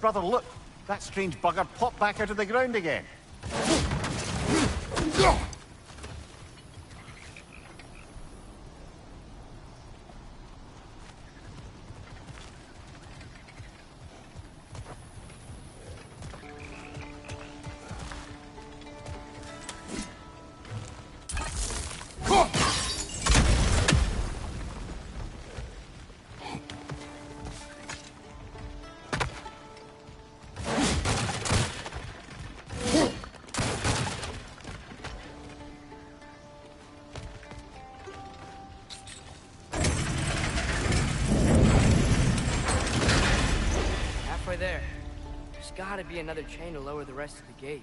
Brother, look! That strange bugger popped back out of the ground again. There. There's gotta be another chain to lower the rest of the gate.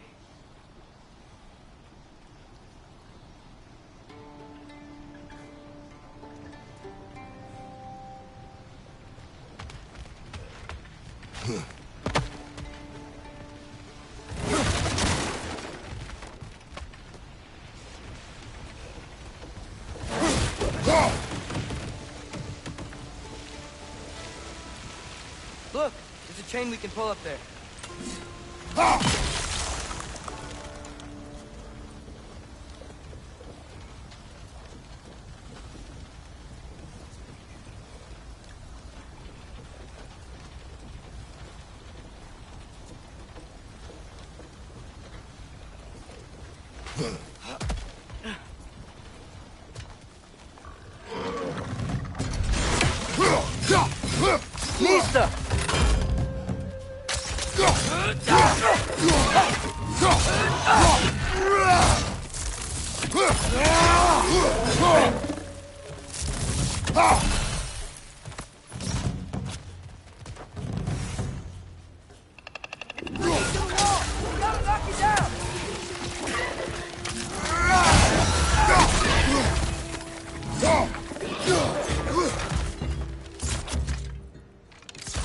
Look! There's a chain we can pull up there. Mista!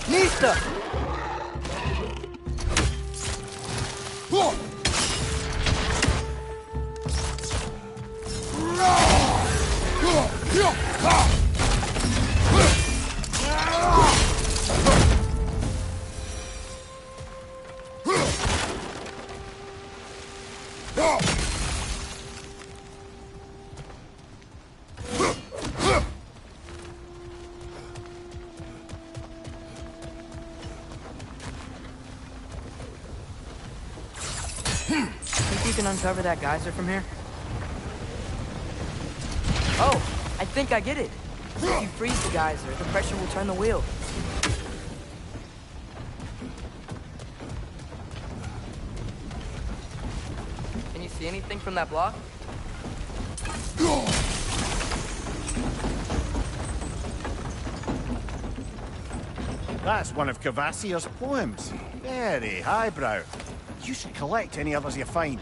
Mista! Think you can uncover that geyser from here? Oh, I think I get it. If you freeze the geyser, the pressure will turn the wheel. Can you see anything from that block? That's one of Cavassia's poems. Very highbrow. You should collect any others you find.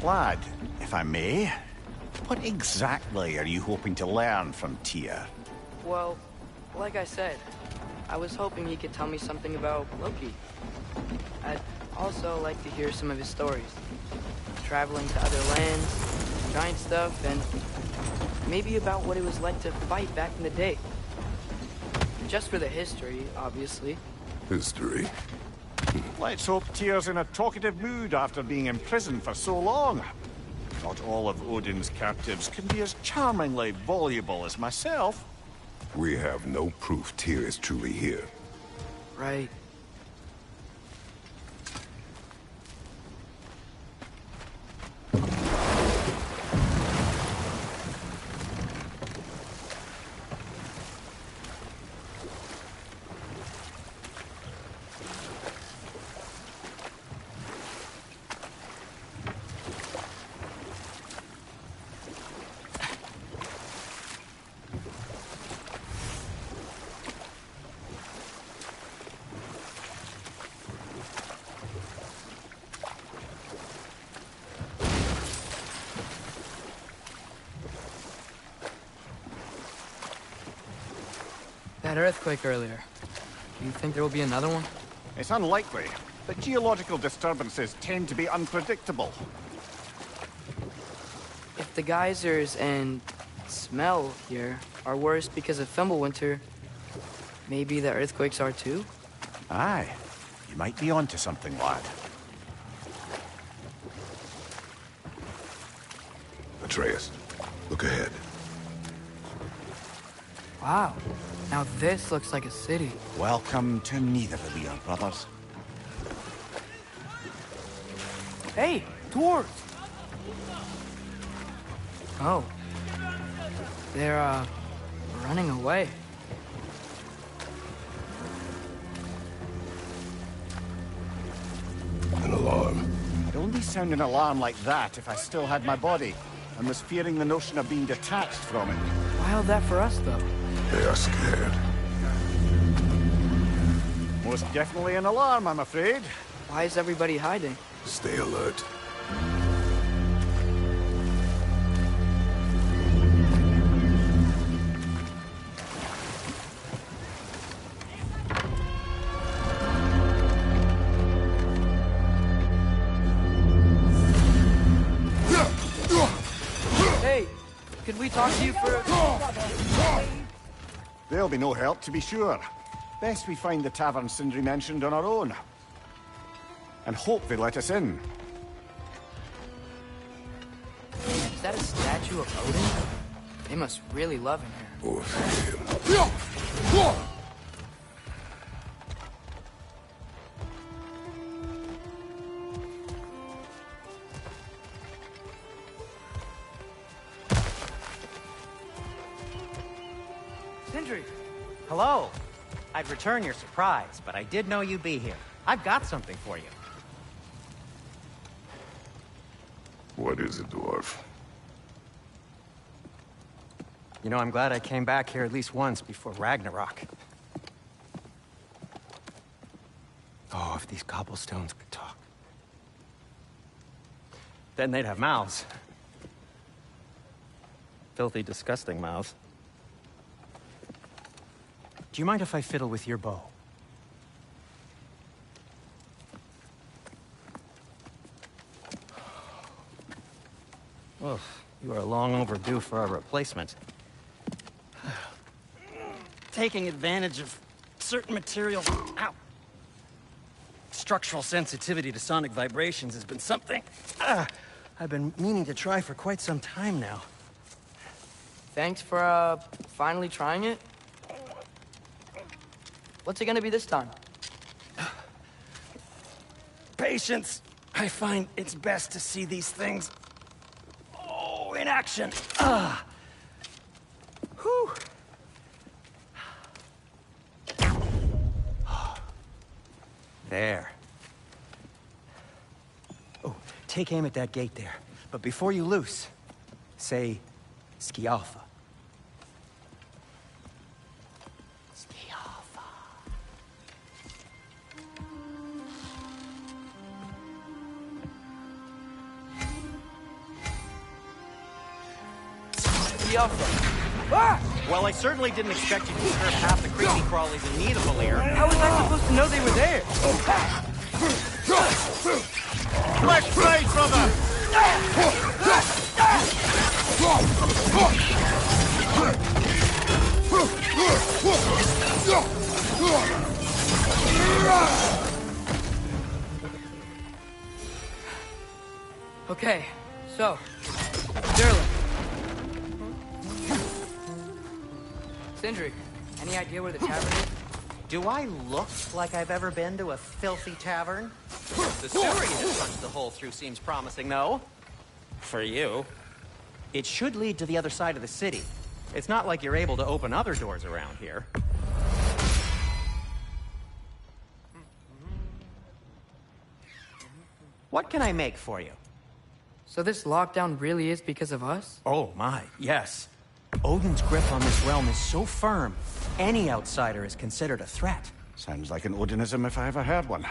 Lad, if I may, what exactly are you hoping to learn from Tyr? Well, like I said, I was hoping he could tell me something about Loki. I'd also like to hear some of his stories. Traveling to other lands, giant stuff, and maybe about what it was like to fight back in the day. Just for the history, obviously. History? Let's hope Tyr's in a talkative mood after being imprisoned for so long. Not all of Odin's captives can be as charmingly voluble as myself. We have no proof Tyr is truly here. Right. That earthquake earlier. Do you think there will be another one? It's unlikely, but geological disturbances tend to be unpredictable. If the geysers and smell here are worse because of Fimbulwinter, maybe the earthquakes are too? Aye, you might be onto something, lad. Atreus, look ahead. Wow. Now this looks like a city. Welcome to neither of your brothers. Hey, dwarves! Oh. They're, running away. An alarm. I'd only sound an alarm like that if I still had my body, and was fearing the notion of being detached from it. Wild that for us, though. They are scared. Most definitely an alarm, I'm afraid. Why is everybody hiding? Stay alert. Hey, could we talk to you for There'll be no help, to be sure. Best we find the tavern Sindri mentioned on our own. And hope they let us in. Is that a statue of Odin? They must really love him here. Or fear him. Sindri! Hello. I'd return your surprise, but I did know you'd be here. I've got something for you. What is it, dwarf? You know, I'm glad I came back here at least once before Ragnarok. Oh, if these cobblestones could talk. Then they'd have mouths. Filthy, disgusting mouths. Do you mind if I fiddle with your bow? Well, you are long overdue for a replacement. Taking advantage of certain materials. Ow! Structural sensitivity to sonic vibrations has been something I've been meaning to try for quite some time now. Thanks for, finally trying it. What's it gonna be this time? Patience. I find it's best to see these things, in action. Whew. There. Oh, take aim at that gate there. But before you loose, say, Skialfa. Skialfa. Well, I certainly didn't expect you to disturb half the creepy crawlies in need of a lair. How was I supposed to know they were there? Let's play, brother! Okay, so, Sterling. Sindri, any idea where the tavern is? Do I look like I've ever been to a filthy tavern? The sewer you just punched the hole through seems promising, though. For you. It should lead to the other side of the city. It's not like you're able to open other doors around here. What can I make for you? So this lockdown really is because of us? Oh my, yes. Odin's grip on this realm is so firm, any outsider is considered a threat. Sounds like an Odinism if I ever heard one.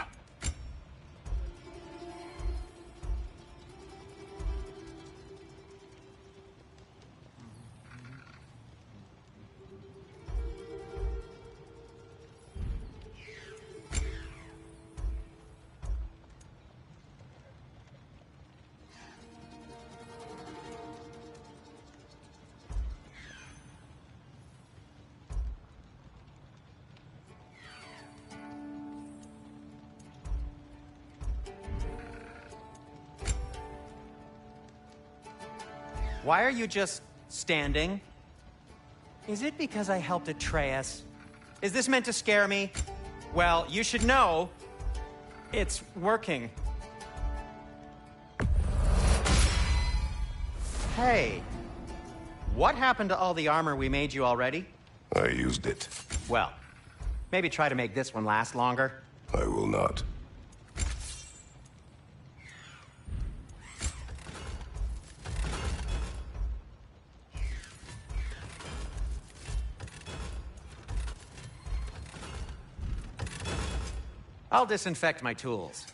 Why are you just standing? Is it because I helped Atreus? Is this meant to scare me? Well, you should know, it's working. Hey, what happened to all the armor we made you already? I used it. Well, maybe try to make this one last longer. I will not. I'll disinfect my tools.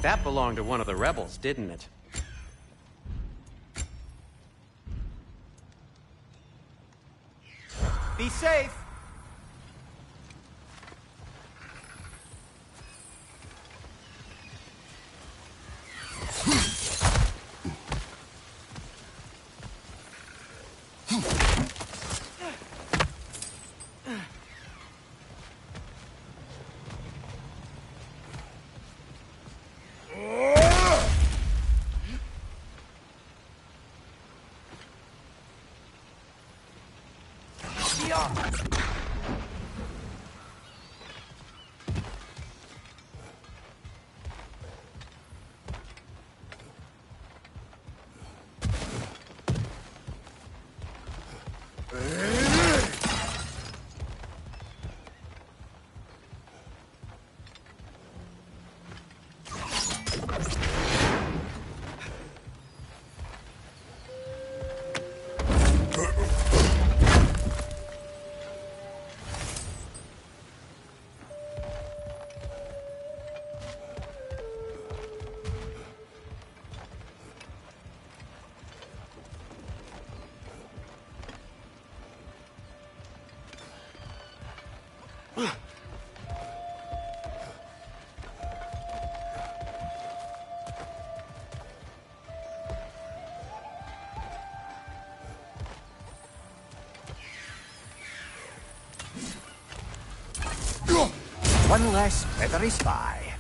That belonged to one of the rebels, didn't it? Be safe! One less feathery spy.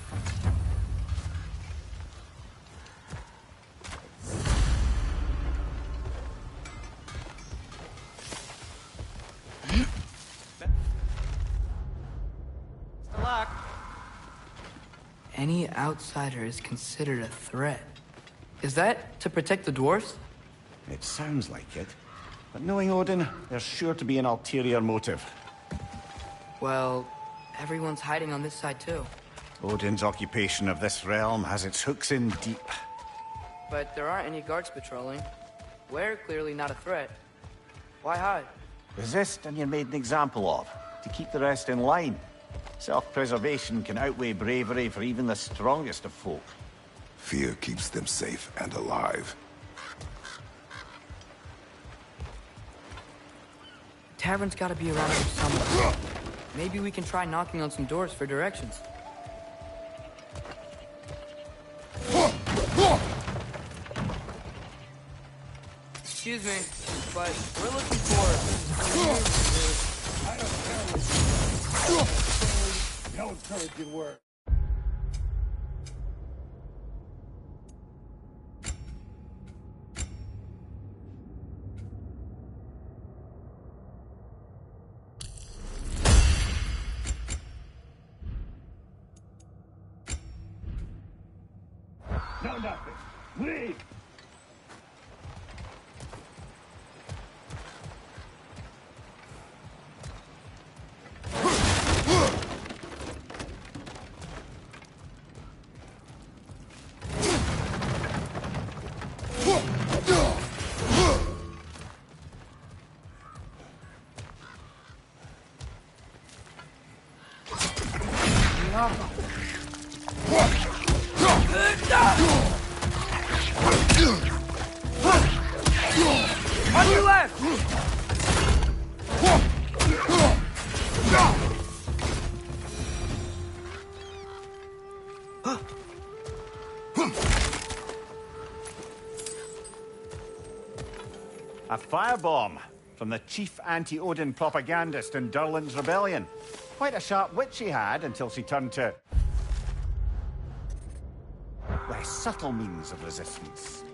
Good luck. Any outsider is considered a threat. Is that to protect the dwarves? It sounds like it. But knowing Odin, there's sure to be an ulterior motive. Well, everyone's hiding on this side too. Odin's occupation of this realm has its hooks in deep. But there aren't any guards patrolling. We're clearly not a threat. Why hide? Resist and you're made an example of, to keep the rest in line. Self-preservation can outweigh bravery for even the strongest of folk. Fear keeps them safe and alive. Tavern's gotta be around here somewhere. Maybe we can try knocking on some doors for directions. Excuse me, but we're looking for... I don't care. No encouraging word. No, nothing. Leave! On your left! A firebomb from the chief anti-Odin propagandist in Durland's rebellion. Quite a sharp wit she had until she turned to less subtle means of resistance.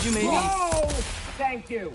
You maybe... Whoa! Thank you.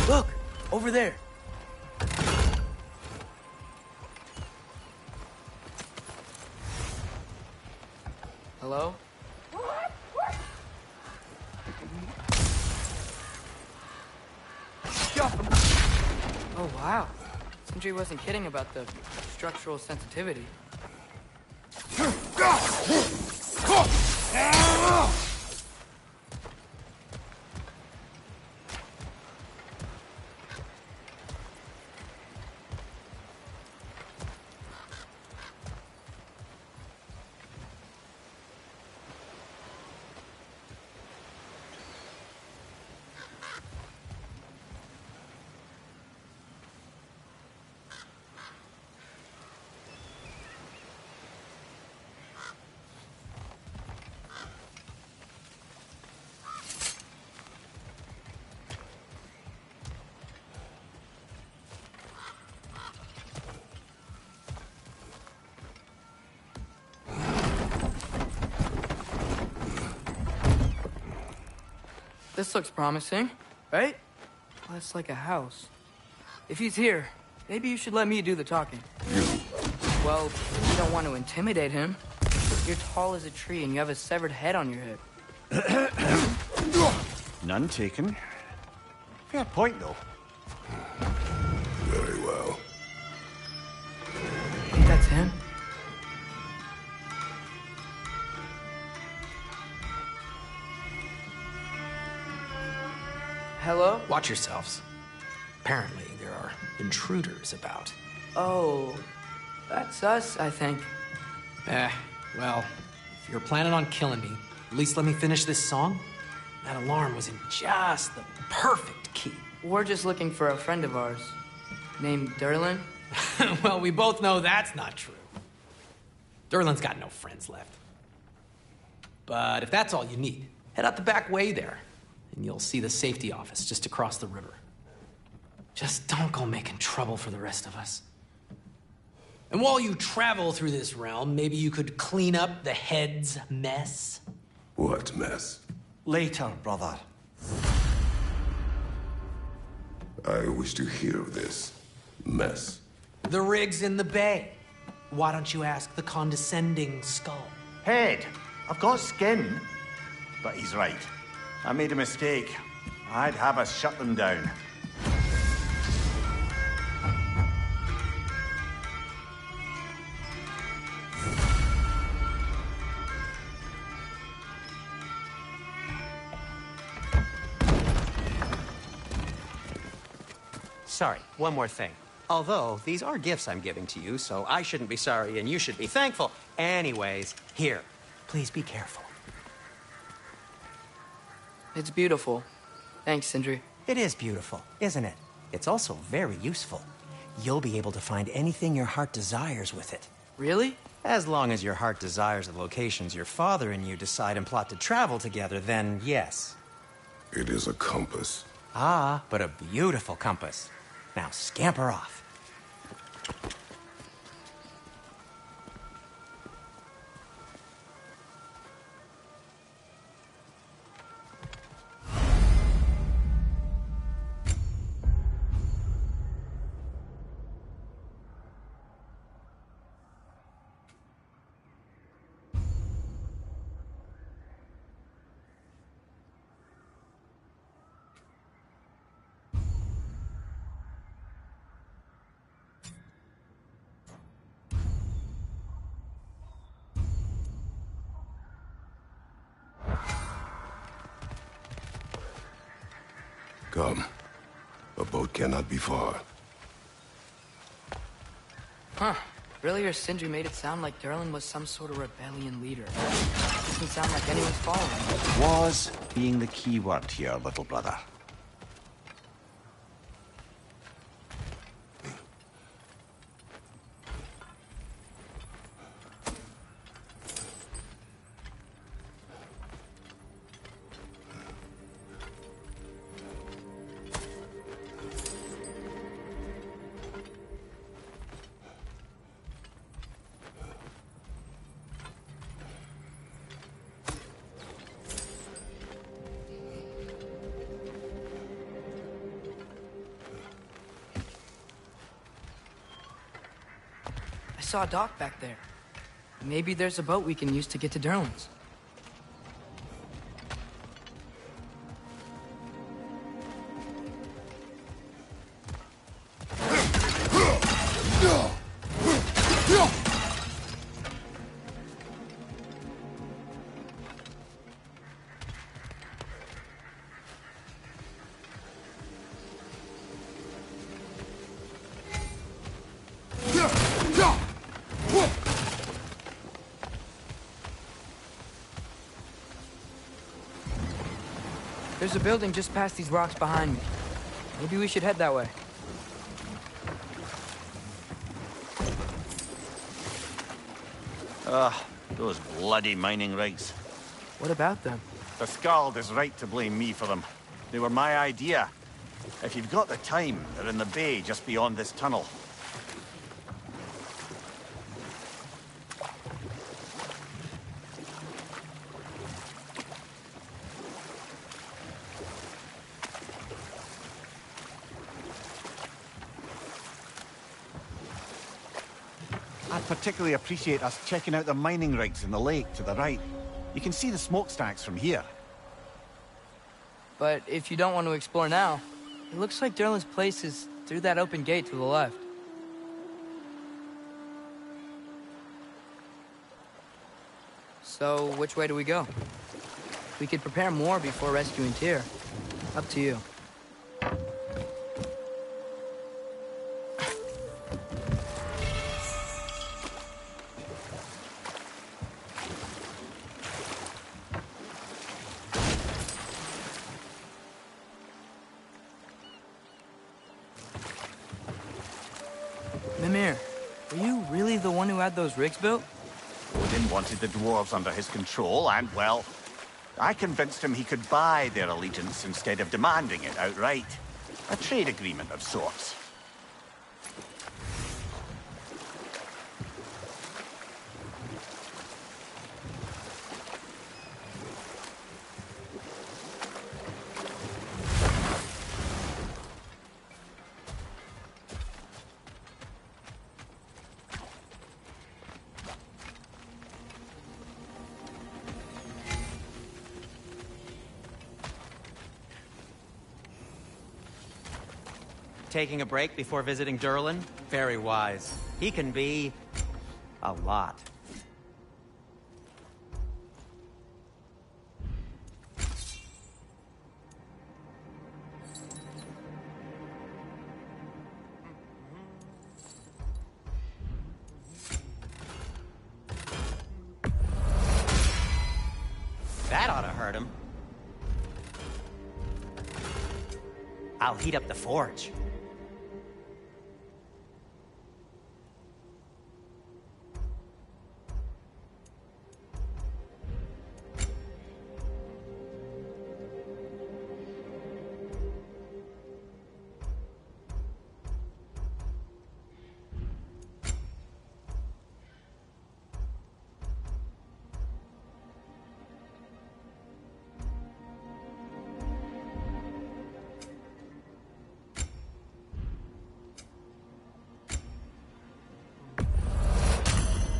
Look! Over there! Hello? Oh, wow. Sentry wasn't kidding about the structural sensitivity. This looks promising, right? Well, that's like a house. If he's here, maybe you should let me do the talking. Well, you don't want to intimidate him. You're tall as a tree and you have a severed head on your hip. None taken. Fair point, though. Very well. Think that's him? Hello? Watch yourselves. Apparently, there are intruders about. Oh, that's us, I think. Well, if you're planning on killing me, at least let me finish this song. That alarm was in just the perfect key. We're just looking for a friend of ours named Derlin. Well, we both know that's not true. Derlin's got no friends left. But if that's all you need, head out the back way there, and you'll see the safety office just across the river. Just don't go making trouble for the rest of us. And while you travel through this realm, maybe you could clean up the head's mess. What mess? Later, brother. I wish to hear of this mess. The rig's in the bay. Why don't you ask the condescending skull? Head, I've got skin. But he's right. I made a mistake. I'd have us shut them down. Sorry, one more thing. Although, these are gifts I'm giving to you, so I shouldn't be sorry and you should be thankful. Anyways, here, please be careful. It's beautiful. Thanks, Sindri. It is beautiful, isn't it? It's also very useful. You'll be able to find anything your heart desires with it. Really? As long as your heart desires the locations your father and you decide and plot to travel together, then yes. It is a compass. Ah, but a beautiful compass. Now scamper off. Come. A boat cannot be far. Huh. Earlier, Sindri made it sound like Durlin was some sort of rebellion leader. Doesn't sound like anyone's following him. Was being the key word here, little brother. I saw a dock back there. Maybe there's a boat we can use to get to Durlin's. There's a building just past these rocks behind me. Maybe we should head that way. Those bloody mining rigs. What about them? The Skald is right to blame me for them. They were my idea. If you've got the time, they're in the bay just beyond this tunnel. I'd particularly appreciate us checking out the mining rigs in the lake to the right. You can see the smokestacks from here. But if you don't want to explore now, it looks like Durlin's place is through that open gate to the left. So, which way do we go? We could prepare more before rescuing Tyr. Up to you. Mimir, were you really the one who had those rigs built? Odin wanted the dwarves under his control, and, well, I convinced him he could buy their allegiance instead of demanding it outright. A trade agreement of sorts. Taking a break before visiting Durlin? Very wise. He can be... a lot. hurt him. I'll heat up the forge.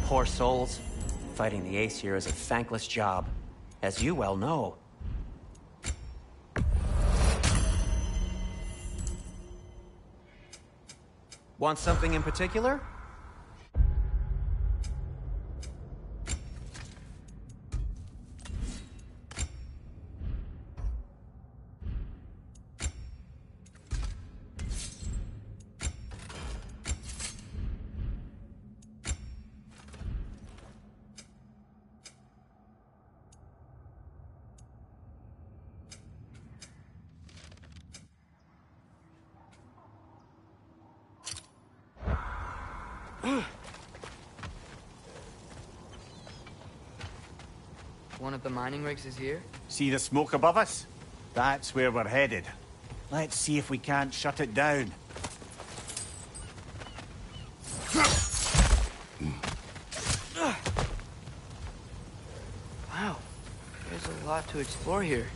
Poor souls. Fighting the Aesir is a thankless job, as you well know. Want something in particular? One of the mining rigs is here? See the smoke above us? That's where we're headed. Let's see if we can't shut it down. Wow, there's a lot to explore here.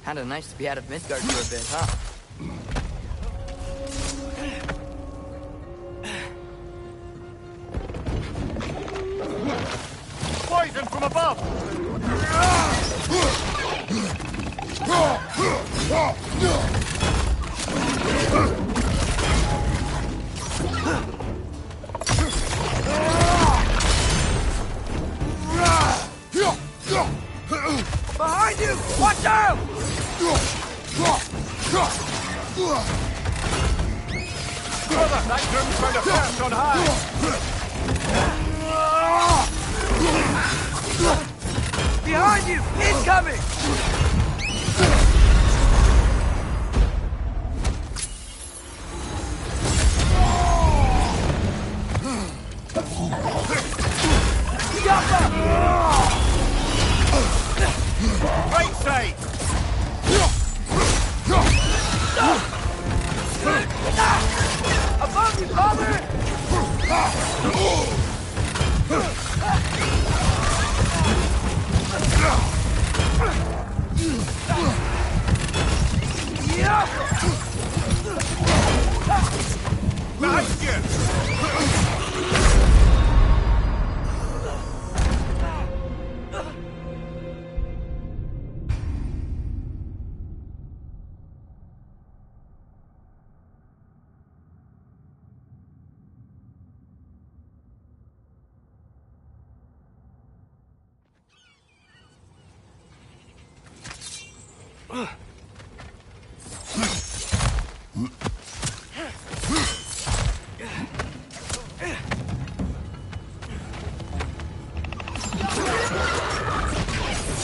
Kinda nice to be out of Midgard for a bit, huh? Poison from above! Behind you! Watch out! Brother, that groom's found a perch on high! Behind you! Incoming! Right side! Above you, father!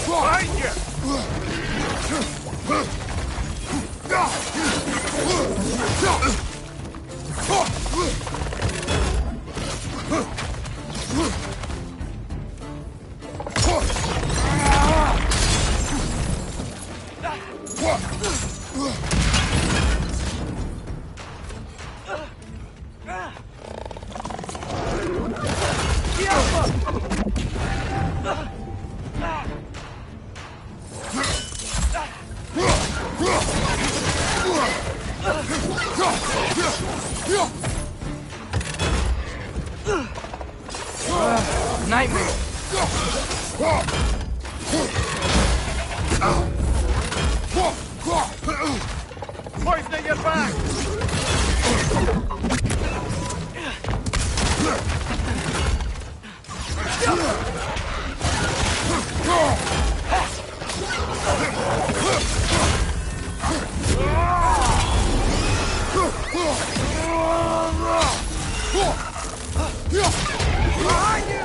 Behind you! Behind you! Nightmare! Poison in your back! Behind you!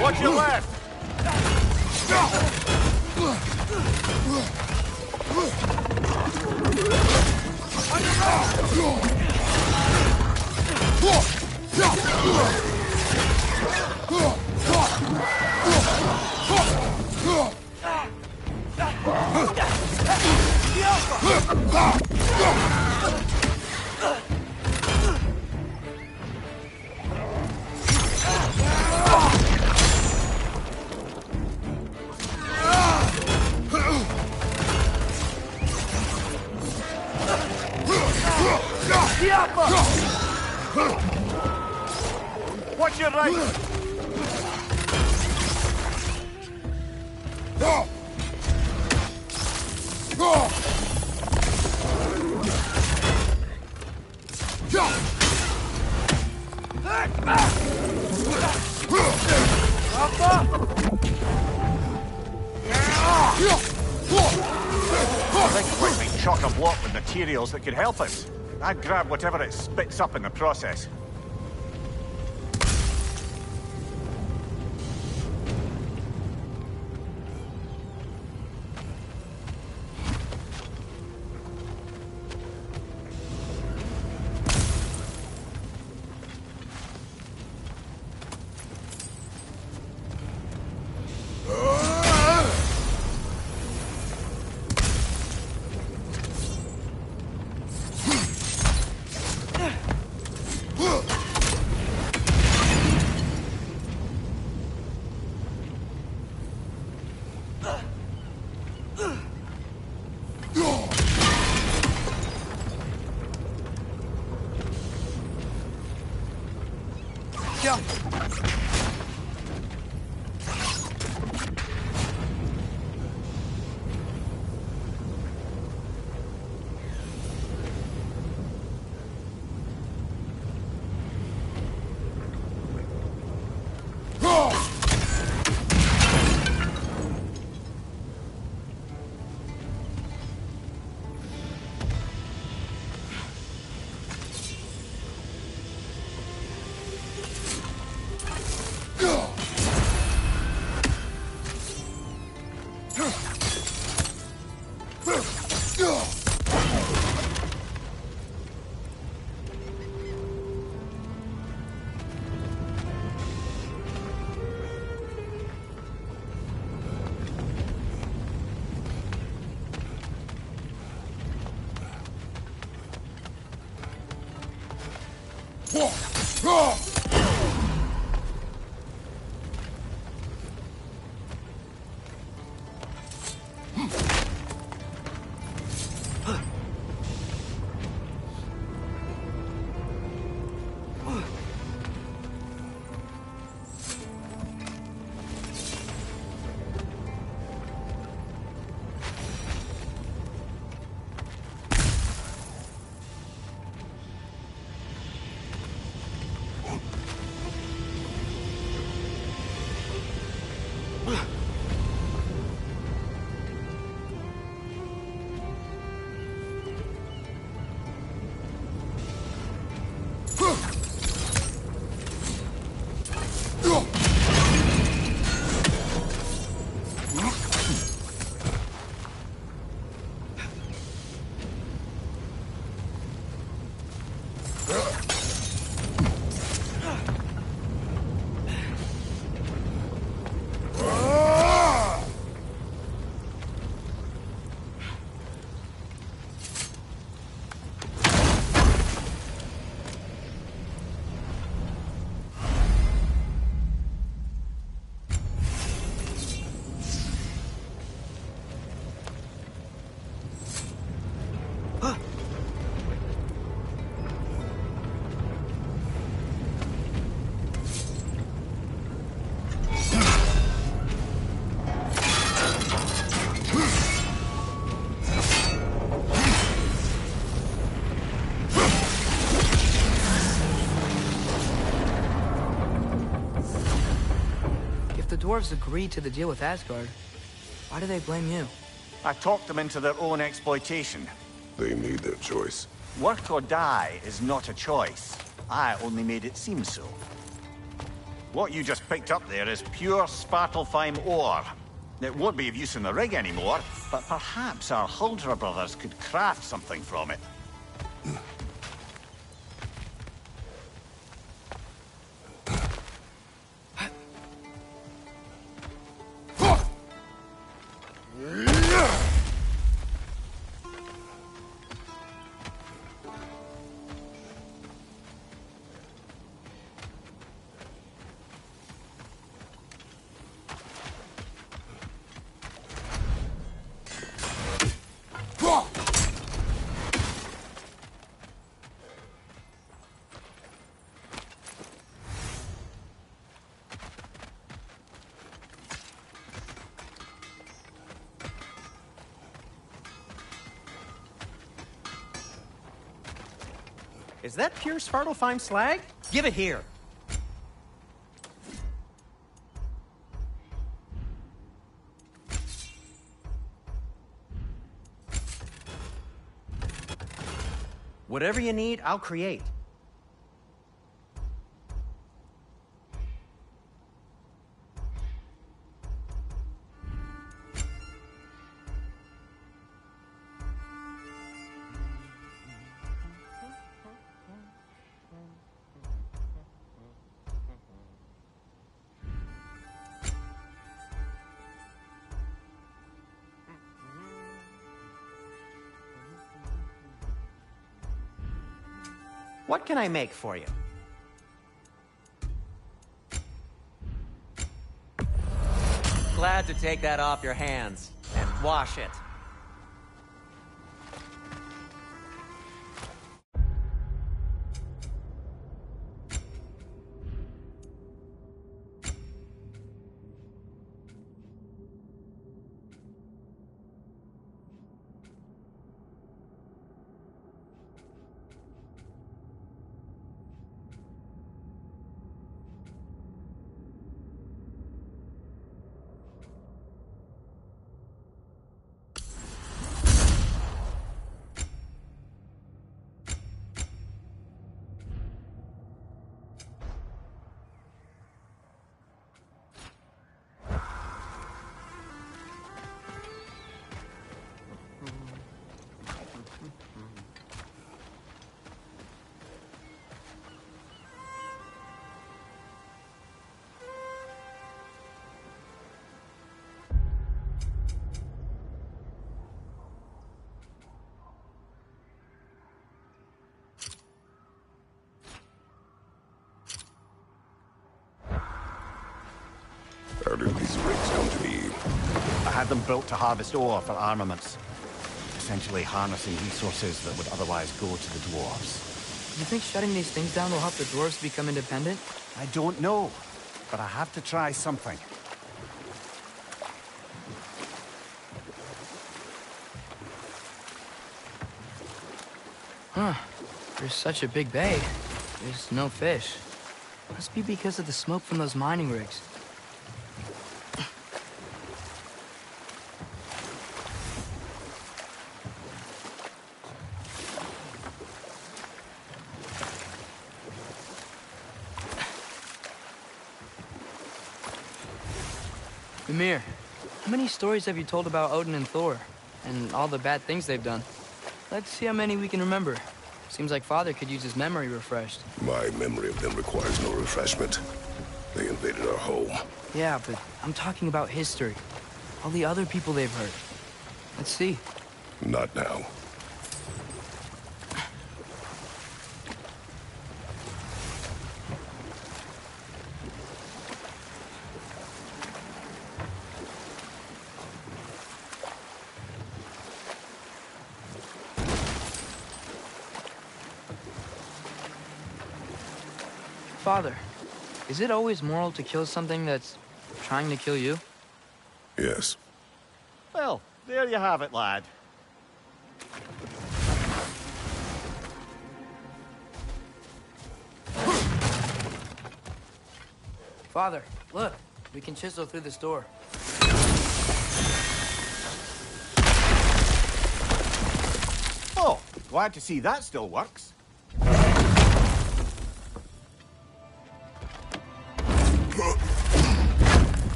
Watch your left! Watch your right! I think we might be chock-a-block with materials that could help us. I'd grab whatever it spits up in the process. dwarves agreed to the deal with Asgard, why do they blame you? I talked them into their own exploitation. They made their choice. Work or die is not a choice. I only made it seem so. What you just picked up there is pure Svartalfheim ore. It won't be of use in the rig anymore, but perhaps our Huldra brothers could craft something from it. Is that pure Svartalfheim slag? Give it here. Whatever you need, I'll create. What can I make for you? Glad to take that off your hands and wash it. How did these rigs come to be? I had them built to harvest ore for armaments. Essentially harnessing resources that would otherwise go to the dwarves. You think shutting these things down will help the dwarves become independent? I don't know, but I have to try something. Huh. There's such a big bay. There's no fish. Must be because of the smoke from those mining rigs. Ymir, how many stories have you told about Odin and Thor? And all the bad things they've done? Let's see how many we can remember. Seems like Father could use his memory refreshed. My memory of them requires no refreshment. They invaded our home. Yeah, but I'm talking about history. All the other people they've hurt. Let's see. Not now. Father, is it always moral to kill something that's trying to kill you? Yes. Well, there you have it, lad. Father, look. We can chisel through this door. Oh, glad to see that still works.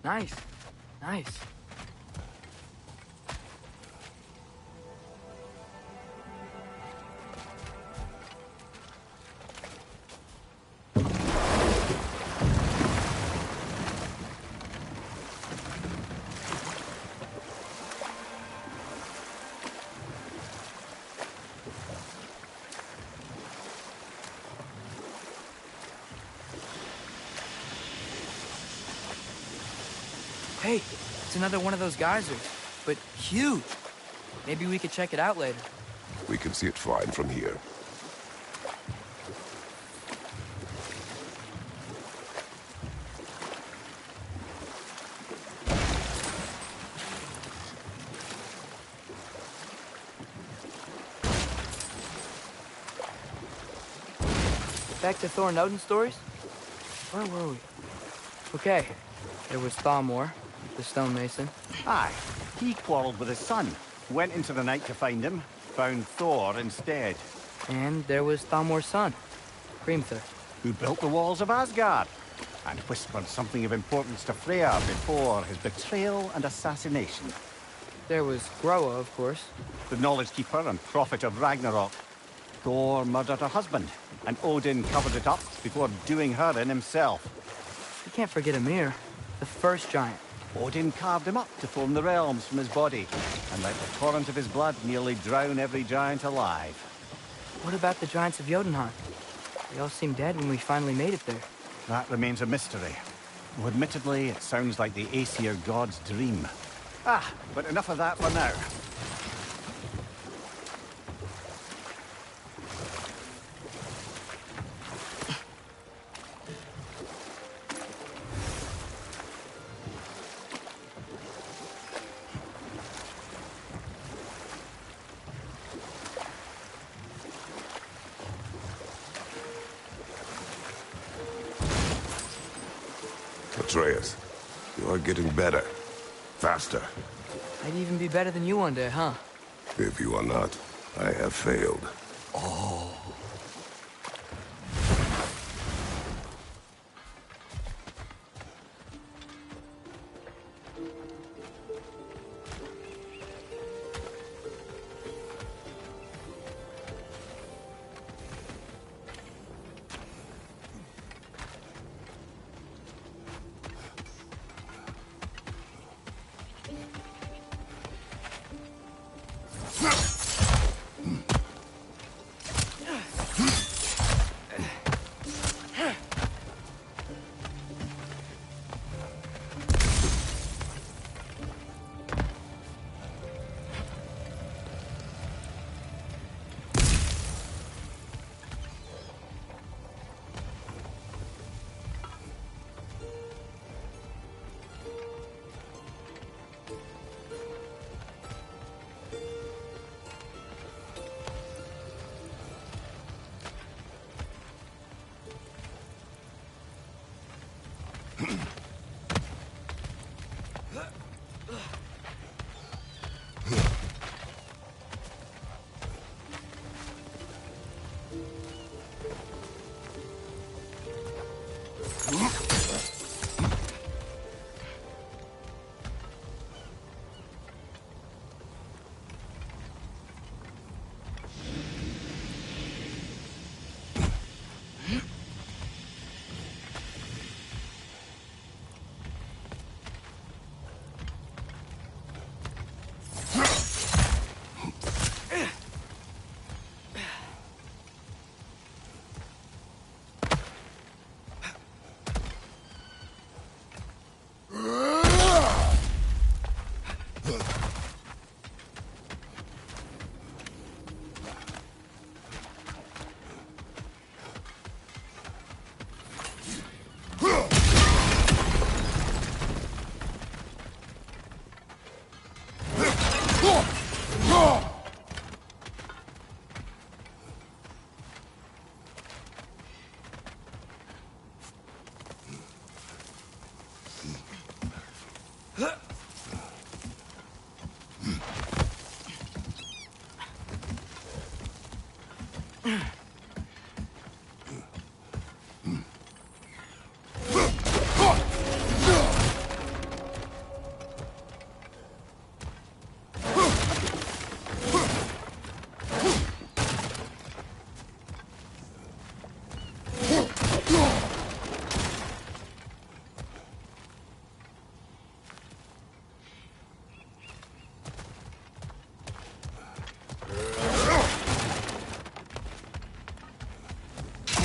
Nice. Nice. Hey, it's another one of those geysers, but huge. Maybe we could check it out later. We can see it fine from here. Back to Thor and Odin stories? Where were we? Okay, there was Thalmor, the stonemason. Aye, he quarreled with his son, went into the night to find him, found Thor instead. And there was Thalmor's son, Hrimthur. Who built the walls of Asgard, and whispered something of importance to Freya before his betrayal and assassination. There was Groa, of course. The knowledge keeper and prophet of Ragnarok. Thor murdered her husband, and Odin covered it up before doing her in himself. You can't forget Ymir, the first giant. Odin carved him up to form the realms from his body, and let the torrent of his blood nearly drown every giant alive. What about the giants of Jotunheim? They all seemed dead when we finally made it there. That remains a mystery. Though admittedly, it sounds like the Aesir god's dream. Ah, but enough of that for now. Atreus, you are getting better. Faster. I'd even be better than you one day, huh? If you are not, I have failed.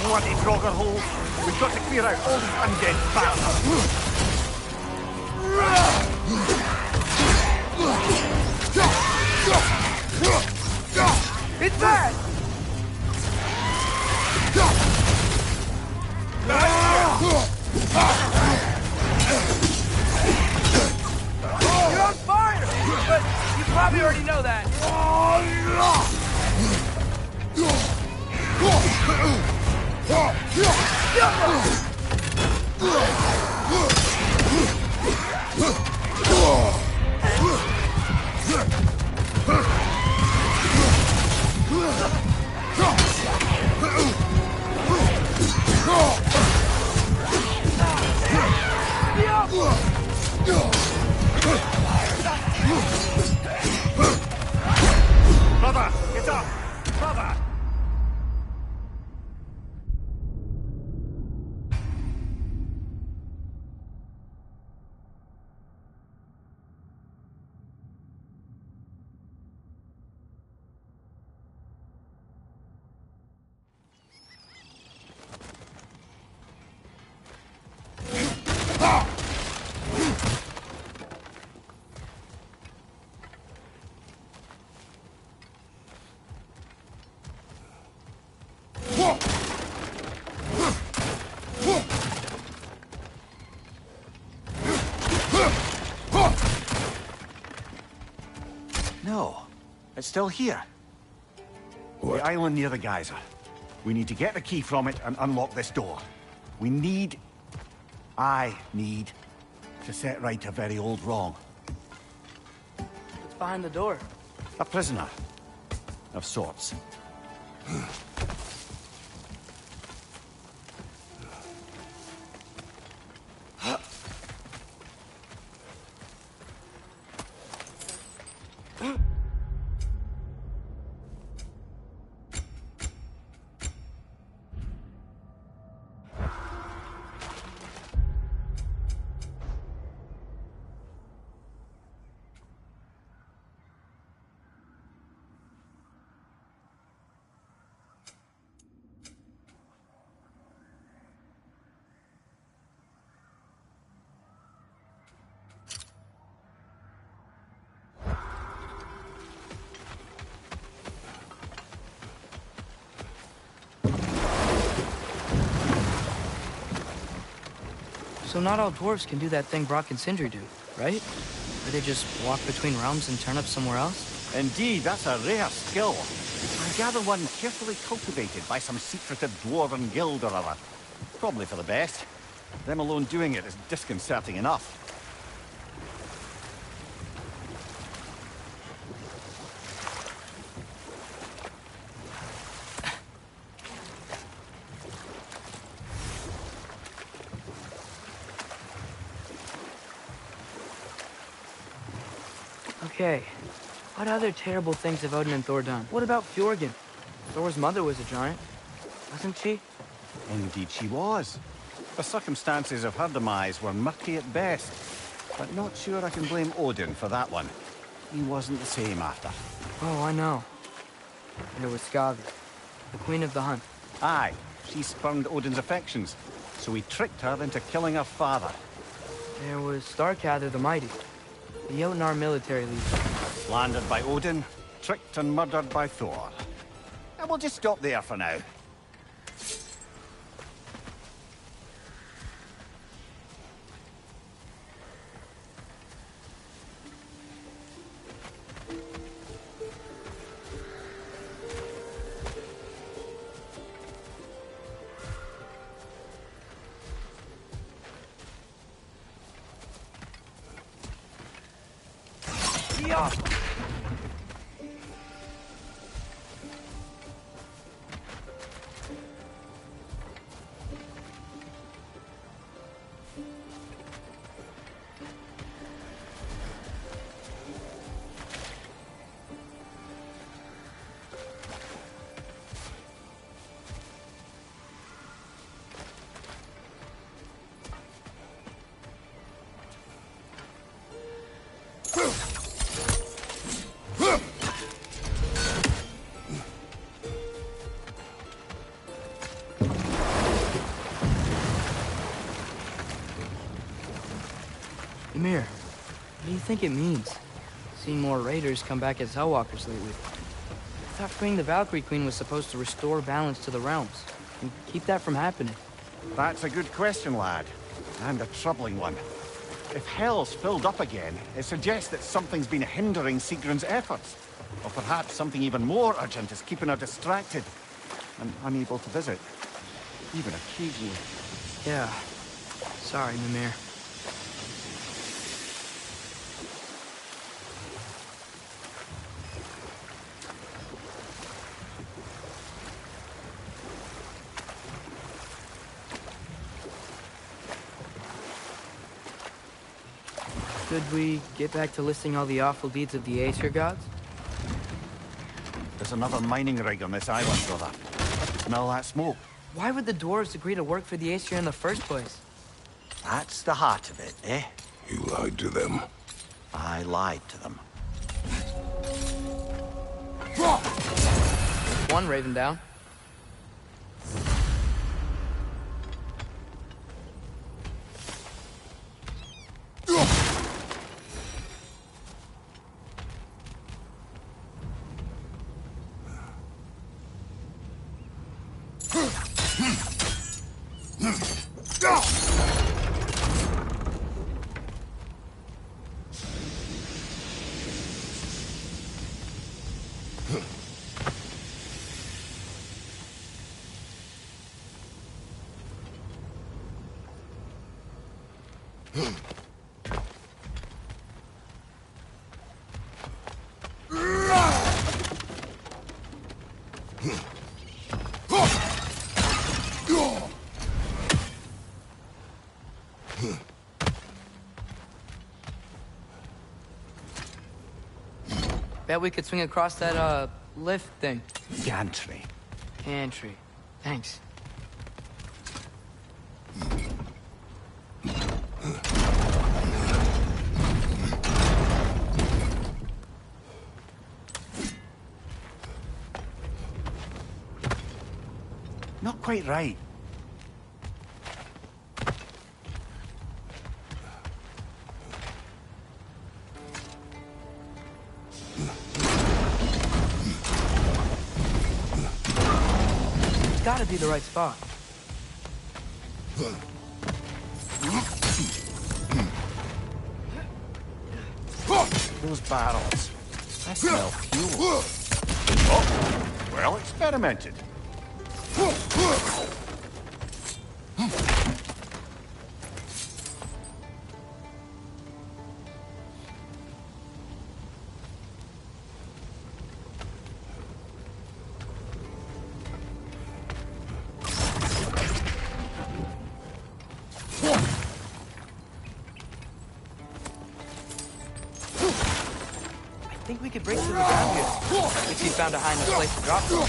bloody Draugr hole. We've got to clear out all these undead bastards. It's bad! You're on fire! But you probably already know that. Brother, get up! Brother! No, it's still here. What? The island near the geyser. We need to get the key from it and unlock this door. I need to set right a very old wrong. What's behind the door? A prisoner. Of sorts. So not all dwarves can do that thing Brock and Sindri do, right? Where they just walk between realms and turn up somewhere else? Indeed, that's a rare skill. I gather one carefully cultivated by some secretive dwarven guild or other. Probably for the best. Them alone doing it is disconcerting enough. Okay, what other terrible things have Odin and Thor done? What about Fjorgen? Thor's mother was a giant, wasn't she? Indeed she was. The circumstances of her demise were murky at best. But not sure I can blame Odin for that one. He wasn't the same after. Oh, I know. There was Skavi, the queen of the hunt. Aye, she spurned Odin's affections, so he tricked her into killing her father. There was Starkather the Mighty, the Jotnar military leader. Slandered by Odin, tricked and murdered by Thor. And we'll just stop there for now. Ymir, what do you think it means? Seeing more raiders come back as Hellwalkers lately. I thought freeing the Valkyrie Queen was supposed to restore balance to the realms and keep that from happening. That's a good question, lad. And a troubling one. If Hell's filled up again, it suggests that something's been hindering Sigrun's efforts. Or perhaps something even more urgent is keeping her distracted and unable to visit. Even occasionally. Yeah. Sorry, Mimir. Should we get back to listing all the awful deeds of the Aesir gods? There's another mining rig on this island, brother. Smell that smoke? Why would the dwarves agree to work for the Aesir in the first place? That's the heart of it, eh? You lied to them. I lied to them. One raven down. Bet we could swing across that, lift thing. Gantry. Gantry. Thanks. Not quite right. Gotta be the right spot. Those barrels. I smell fuel. Oh, well experimented. I think we could break through the ground here. If you found a high enough place to drop them.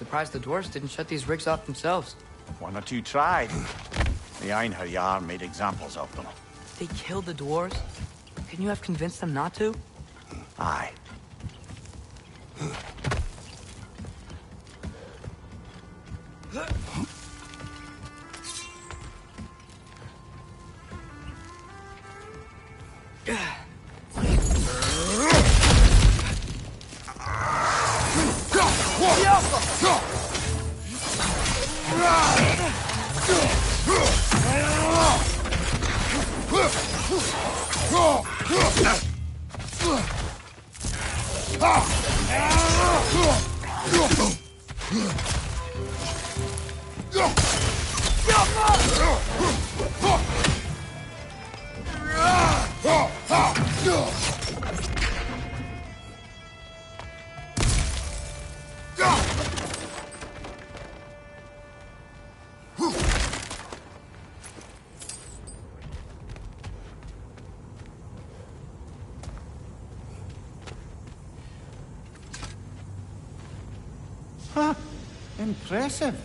Surprised the dwarves didn't shut these rigs off themselves. One or two tried. The Einherjar made examples of them. They killed the dwarves? Couldn't you have convinced them not to? Aye. Huh. Impressive.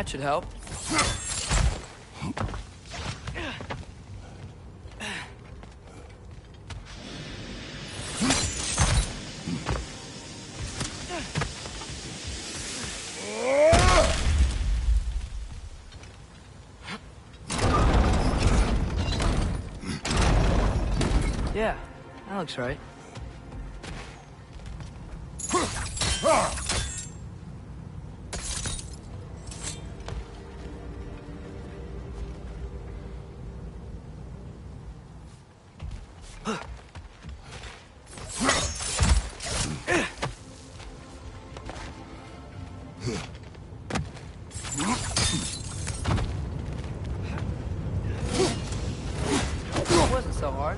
That should help. Yeah, that looks right. It wasn't so hard.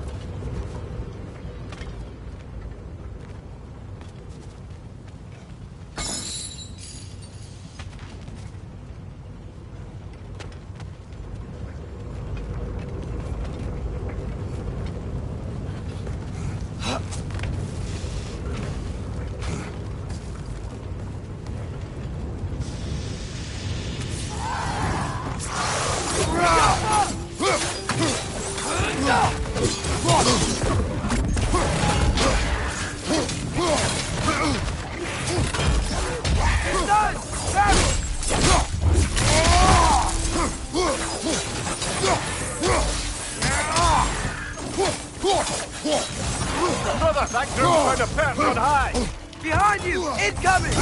Brother, that group's trying to perch on high! Behind you! Incoming!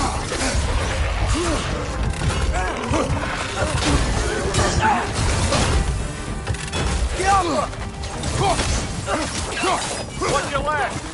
What's your left?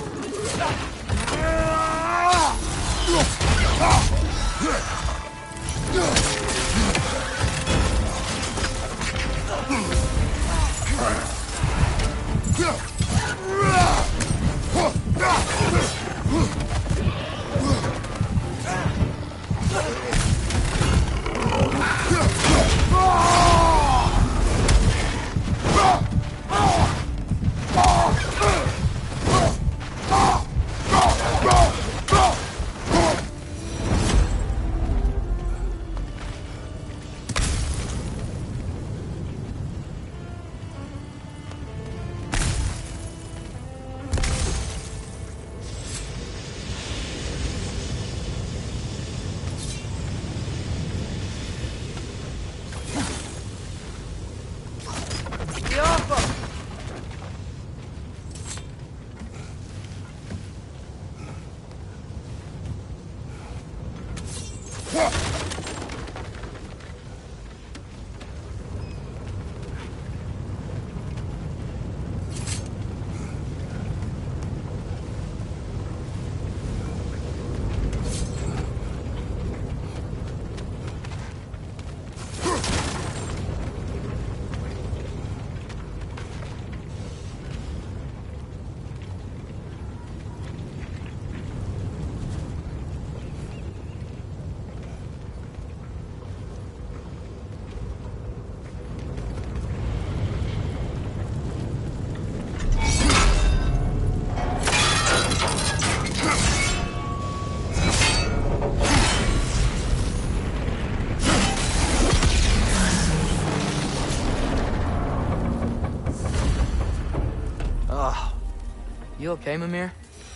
You okay, Mimir?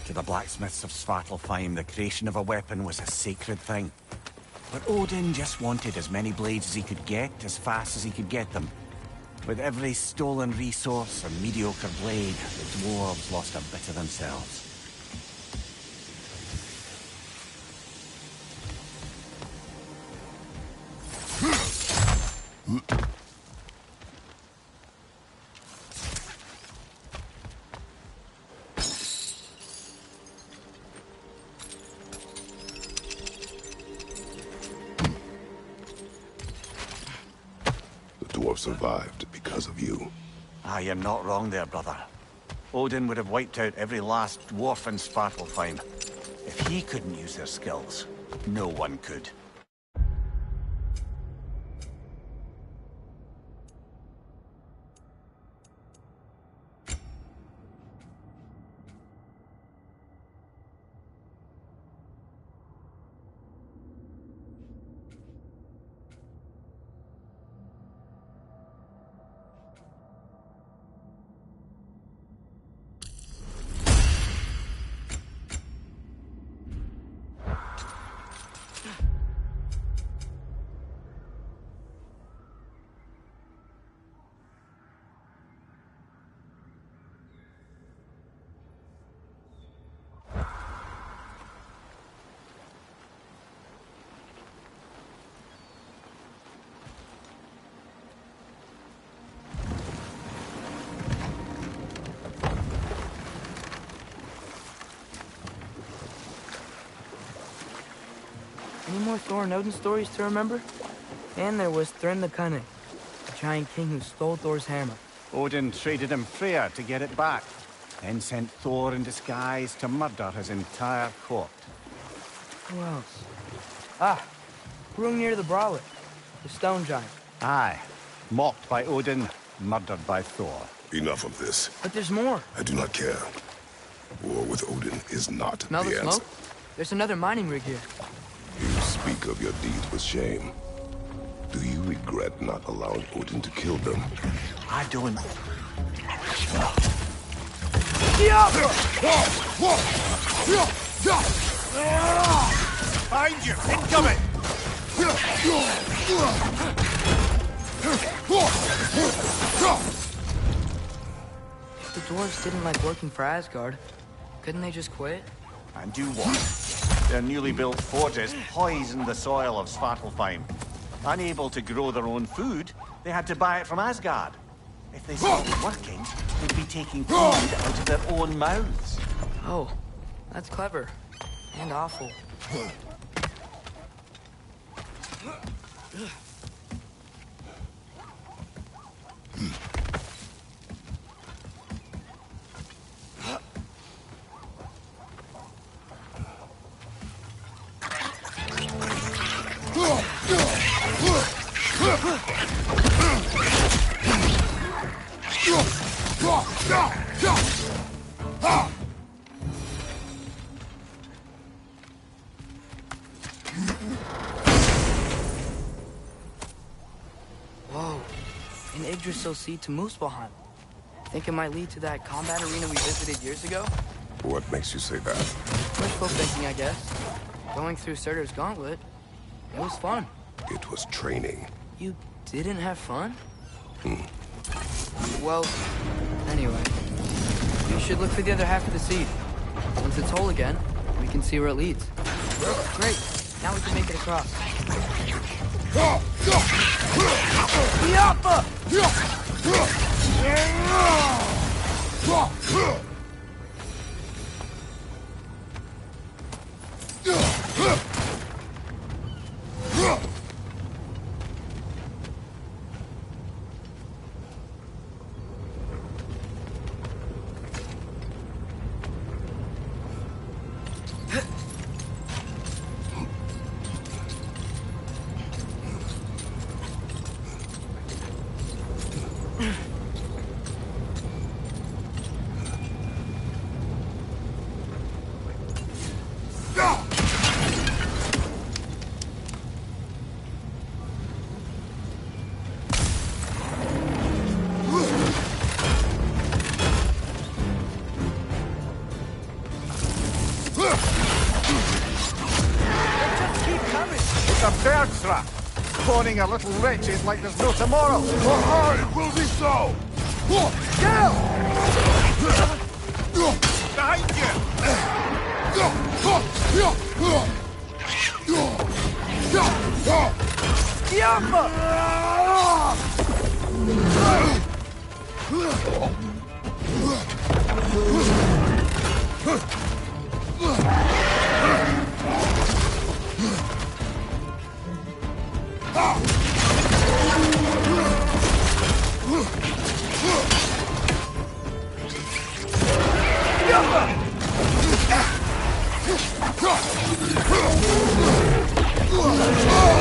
To the blacksmiths of Svartalfheim, the creation of a weapon was a sacred thing. But Odin just wanted as many blades as he could get, as fast as he could get them. With every stolen resource or mediocre blade, the dwarves lost a bit of themselves. Survived because of you. Ah, you're not wrong there, brother. Odin would have wiped out every last dwarf in Svartalfheim. If he couldn't use their skills, no one could. more Thor and Odin stories to remember. And there was Thrym the Cunning, the giant king who stole Thor's hammer. Odin traded him Freyr to get it back, then sent Thor in disguise to murder his entire court. Who else? Ah, Hrungnir the Brawler, the stone giant. Aye, mocked by Odin, murdered by Thor. Enough of this. But there's more. I do not care. War with Odin is not Smell the the answer. smoke? There's another mining rig here. You speak of your deeds with shame. Do you regret not allowing Odin to kill them? I don't. Find you! Incoming! If the dwarves didn't like working for Asgard, couldn't they just quit? And do what? Their newly built forges poisoned the soil of Svartalfheim. Unable to grow their own food, they had to buy it from Asgard. If they stopped working, they'd be taking food out of their own mouths. Oh, that's clever. And awful. Whoa, an Yggdrasil seed to Muspelheim. Think it might lead to that combat arena we visited years ago? What makes you say that? Wishful thinking, I guess. Going through Surtur's gauntlet, it was fun. It was training. You didn't have fun? Well, anyway. You should look for the other half of the seed. Once it's whole again, we can see where it leads. Great. Now we can make it across. It's a bird trap. Spawning our little wretches like there's no tomorrow. It will be so! Behind you!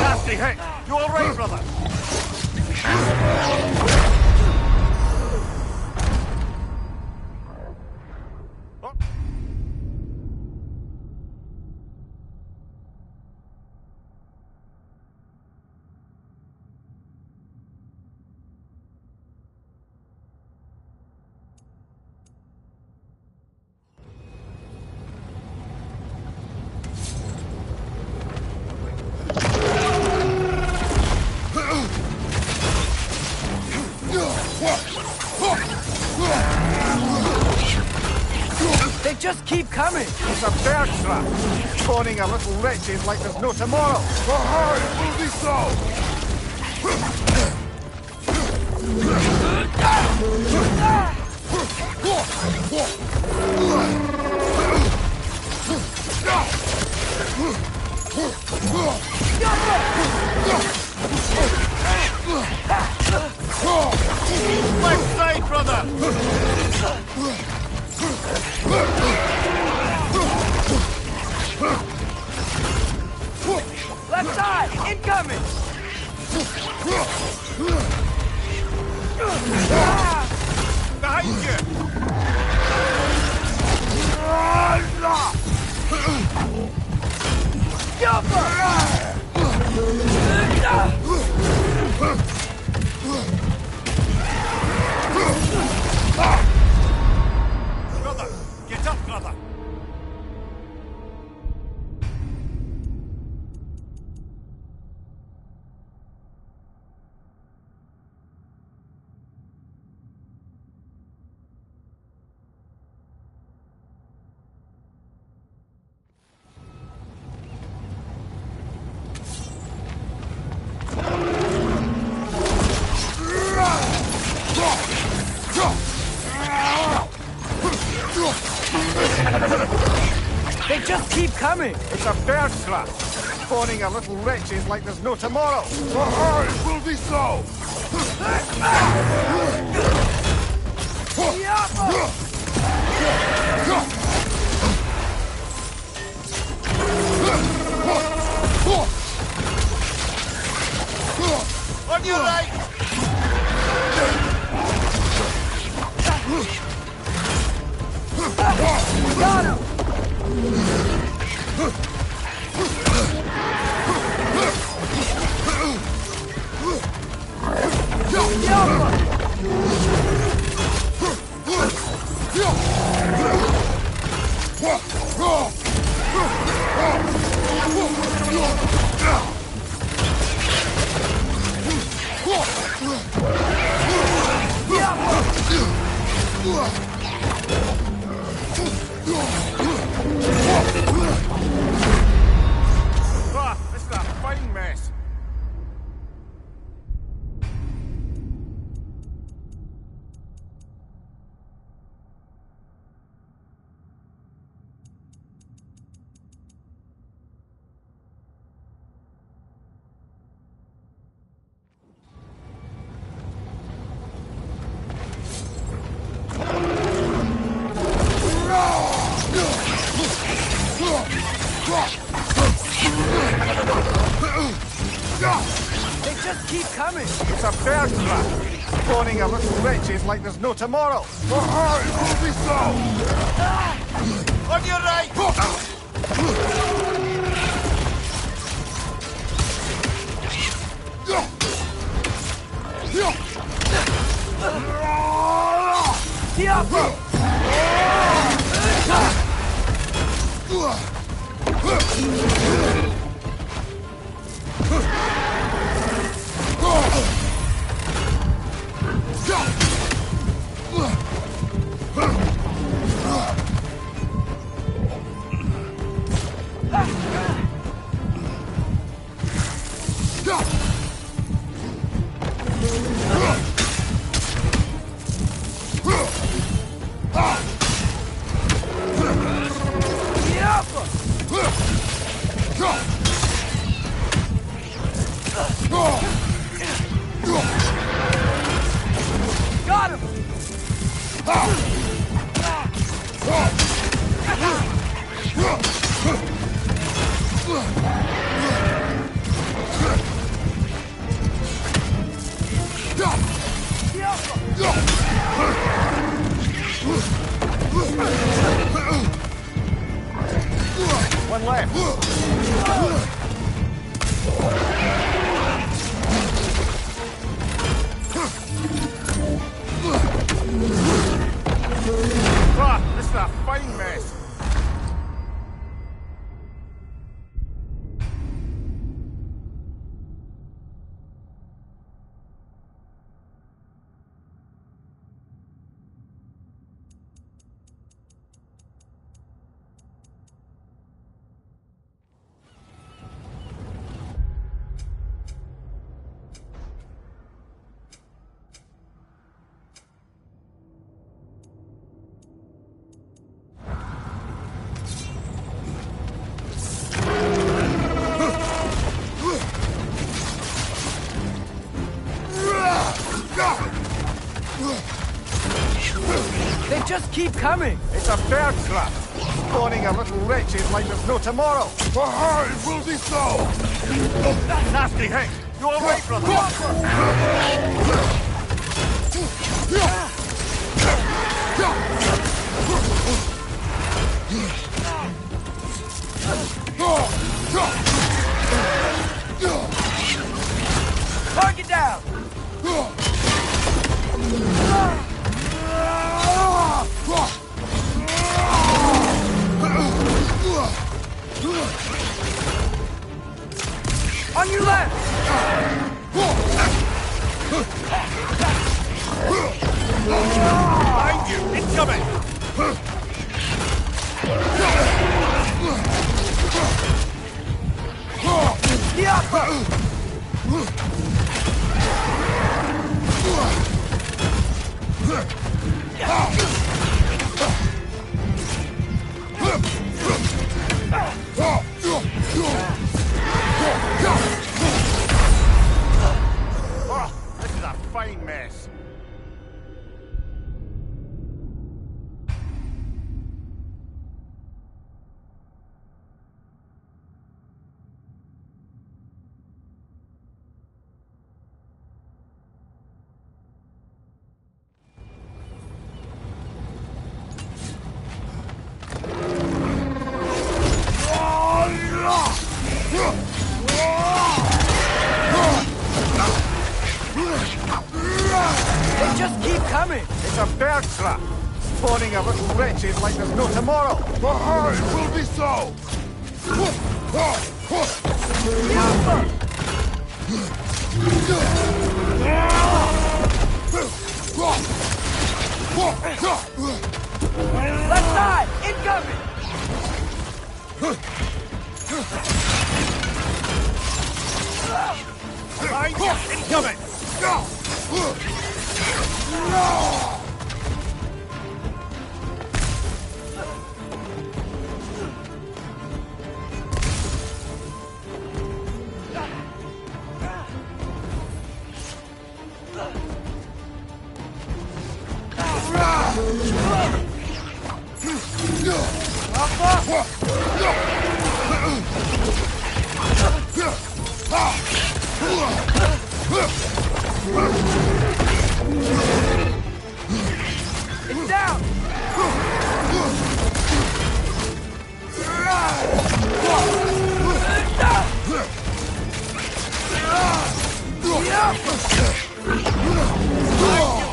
Nasty hit! You all right, brother? They just keep coming! It's a bird trap. Spawning our little wretches like there's no tomorrow. It will be so! Left side, brother! Left side! Incoming! Behind you! Brother! Get up, brother! They just keep coming! It's a bird trap! Spawning a little wretches like there's no tomorrow! It will be so! On your right! Got him! Ah, this is a fine mess. They just keep coming! It's a bird trap! Spawning a little wretches like there's no tomorrow! It will be so! On your right! Got him! One left. Ah, this is a fine mess. just keep coming. It's a bird trap, spawning a little wretches like there's no tomorrow. For her, it will be so! Nasty hit. You all right, brother? Target down. On your left! Behind you! Incoming! The upper! Oh, this is a fine mess. They just keep coming. It's a bird trap, spawning a little wretches like there's no tomorrow. For her, it will be so! The upper! Left side! Incoming! Behind you! Incoming! It's down!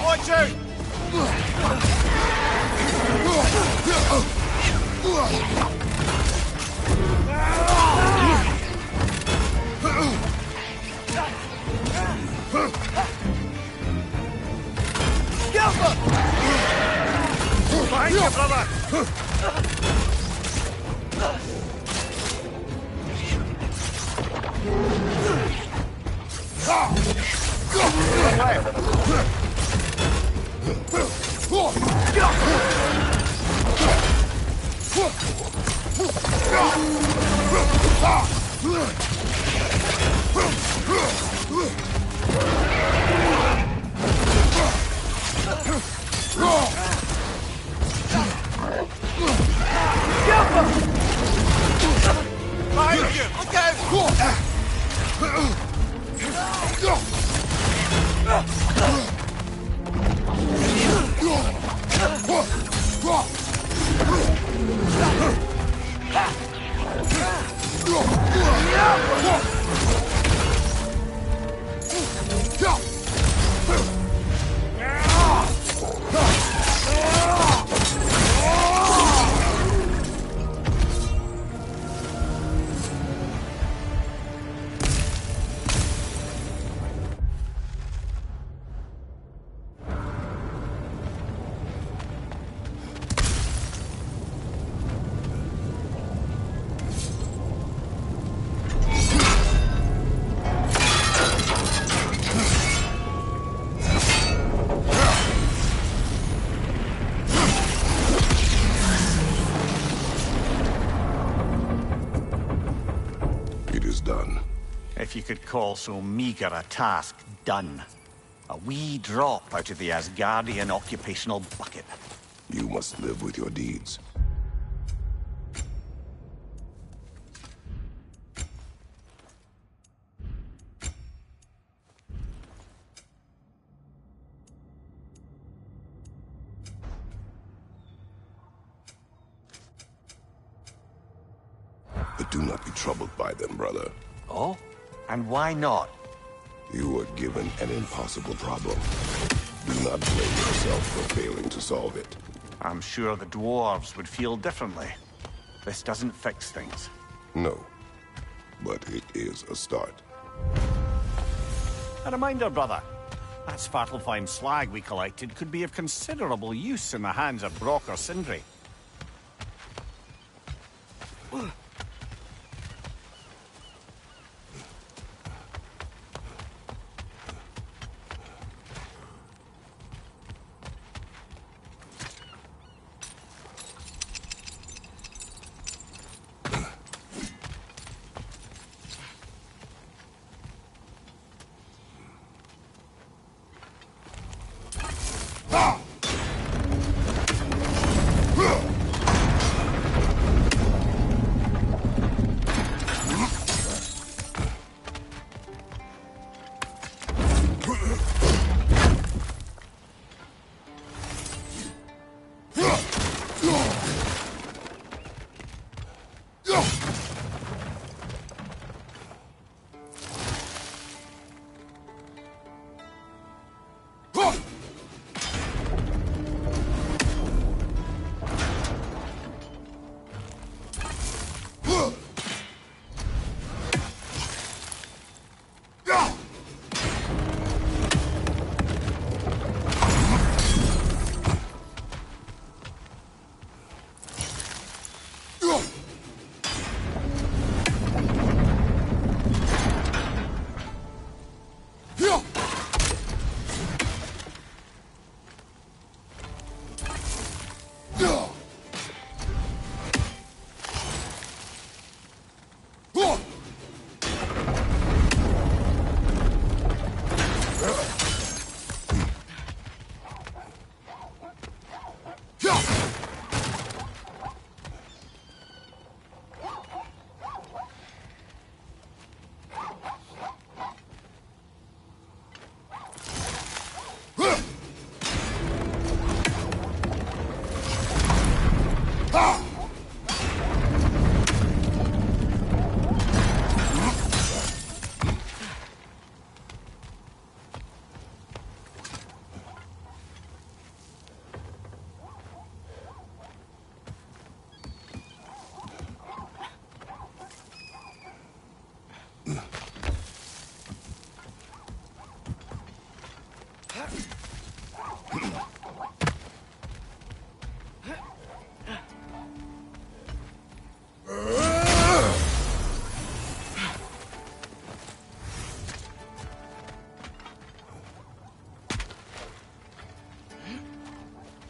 Watch out! Behind you, brother! Behind you! Look if you could call so meager a task done. A wee drop out of the Asgardian occupational bucket. You must live with your deeds. But do not be troubled by them, brother. Oh? And why not? You were given an impossible problem. Do not blame yourself for failing to solve it. I'm sure the dwarves would feel differently. This doesn't fix things. No, but it is a start. A reminder, brother. That Svartalfheim slag we collected could be of considerable use in the hands of Brock or Sindri.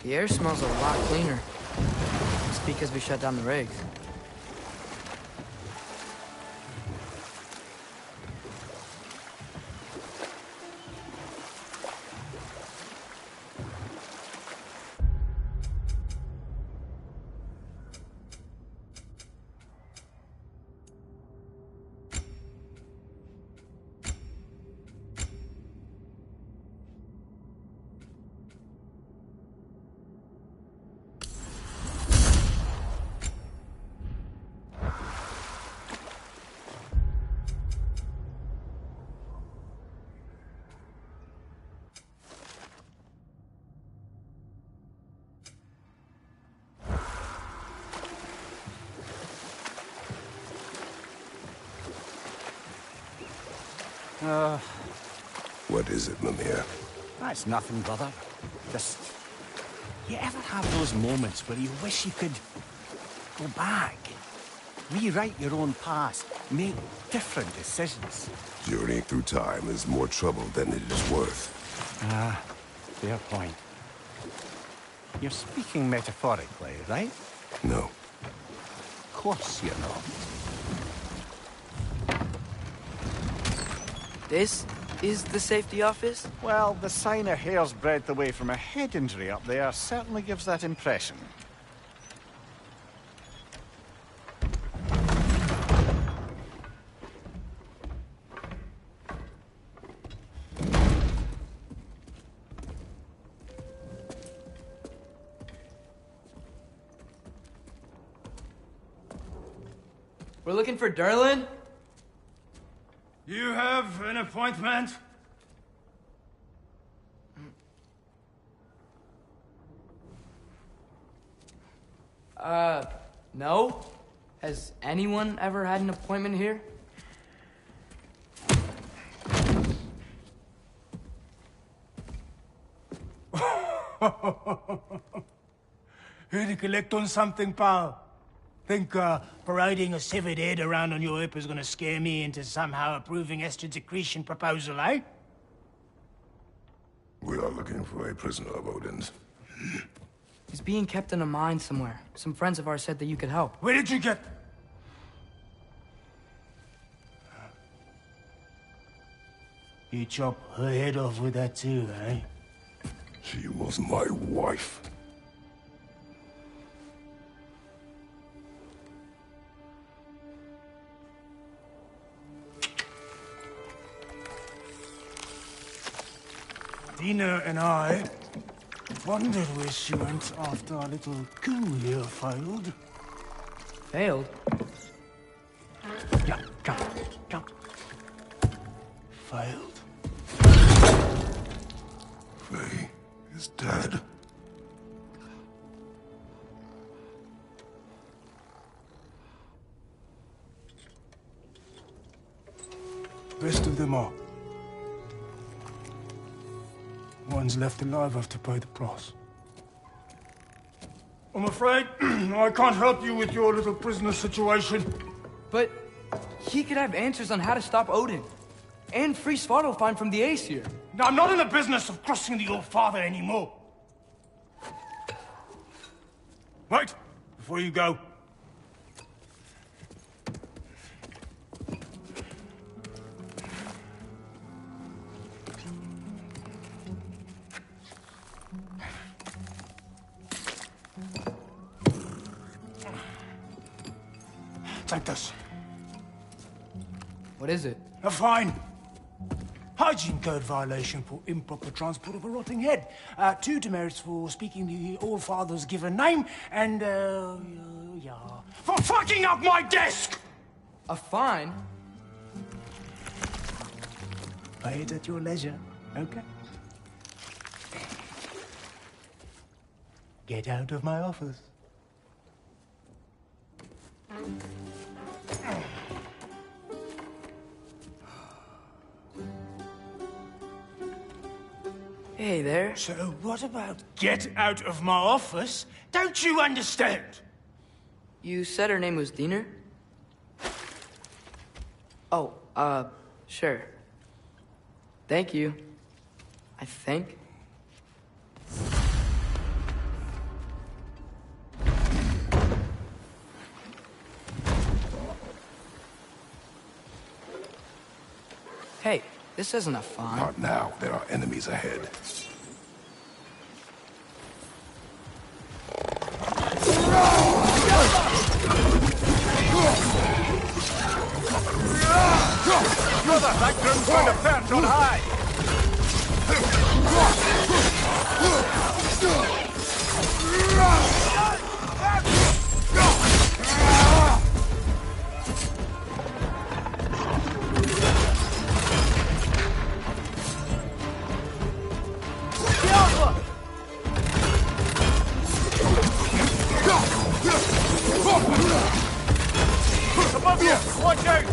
The air smells a lot cleaner. It's because we shut down the rigs. What is it, Mimir? That's nothing, brother. Just... You ever have those moments where you wish you could go back? Rewrite your own past, make different decisions. Journeying through time is more trouble than it is worth. Ah, fair point. You're speaking metaphorically, right? No. Of course you're not. This is the safety office? Well, the sign a hair's breadth away from a head injury up there certainly gives that impression. We're looking for Durlin? You have an appointment? No. Has anyone ever had an appointment here? Here to collect on something, pal? Think parading a severed head around on your hip is gonna scare me into somehow approving Esther's accretion proposal, eh? We are looking for a prisoner of Odin's. He's being kept in a mine somewhere. Some friends of ours said that you could help. Where did you get... You chop her head off with that too, eh? She was my wife. Dina and I wondered where she went after our little coup here failed. Failed? Yeah, come. Failed. Faye is dead. Best of them all. One's left alive have to pay the price. I'm afraid I can't help you with your little prisoner situation. But he could have answers on how to stop Odin. And free Svartalfheim from the Aesir. Now, I'm not in the business of crossing the All-Father anymore. Wait, before you go. Take this. What is it? A fine. Hygiene code violation for improper transport of a rotting head. 2 demerits for speaking the All-Father's given name, and, yeah. For fucking up my desk! A fine? Pay it at your leisure, okay? Get out of my office. Hey there. So what about get out of my office? Don't you understand? You said her name was Diener? Oh, sure. Thank you. I think. Hey, this isn't a fine. Not now. There are enemies ahead. Brother, that groom's found a perch on high! Above you! Watch out!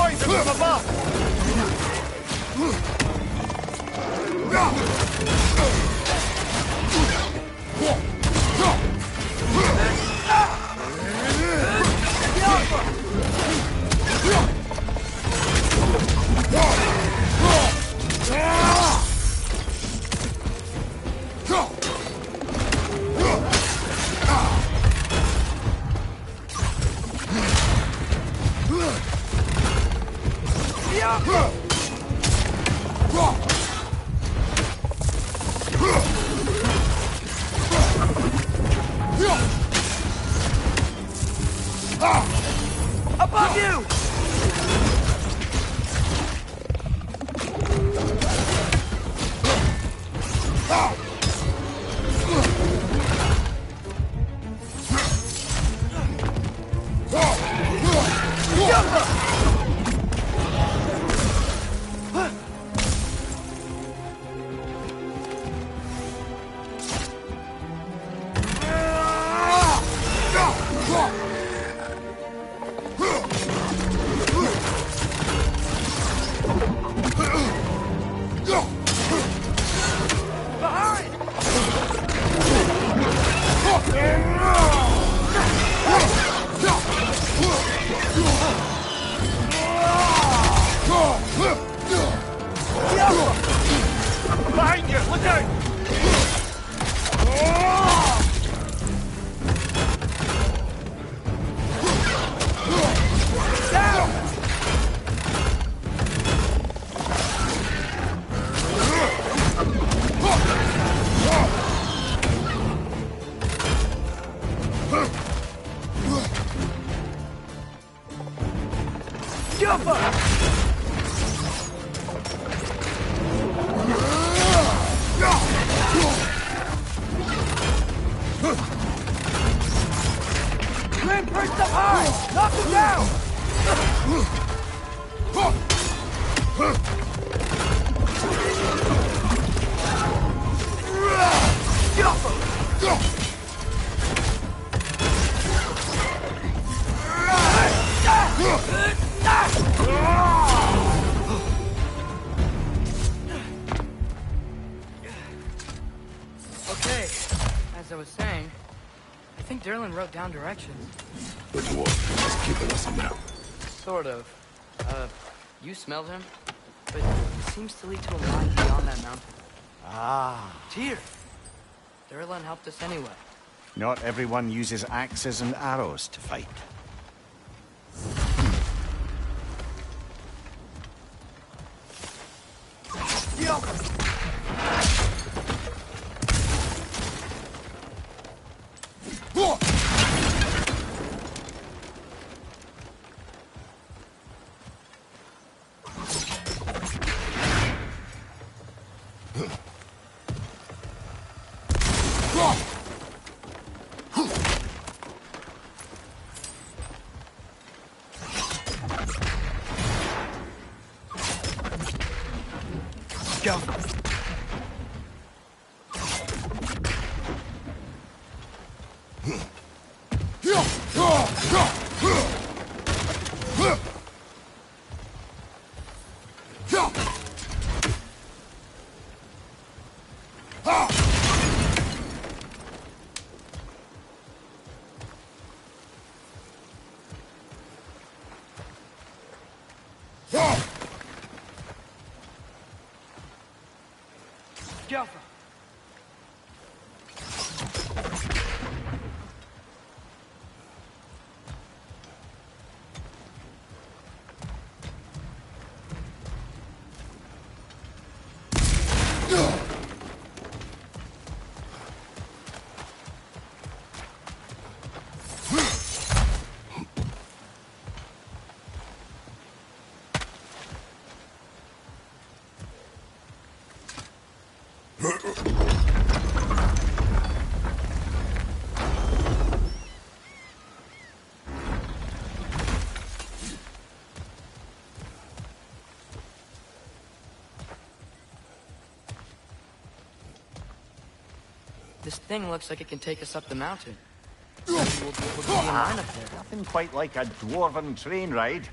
poison from above! Above you! Behind you! Look out! Grim perched up high! Knock him down! Okay, as I was saying, I think Derlin wrote down directions. The dwarf has given us a map. Sort of. You smelled him, but it seems to lead to a line beyond that mountain. Ah, Tyr! Derlin helped us anyway. not everyone uses axes and arrows to fight. Go! Jaffa! This thing looks like it can take us up the mountain. Maybe we'll be able to be in line up there. Nothing quite like a dwarven train ride.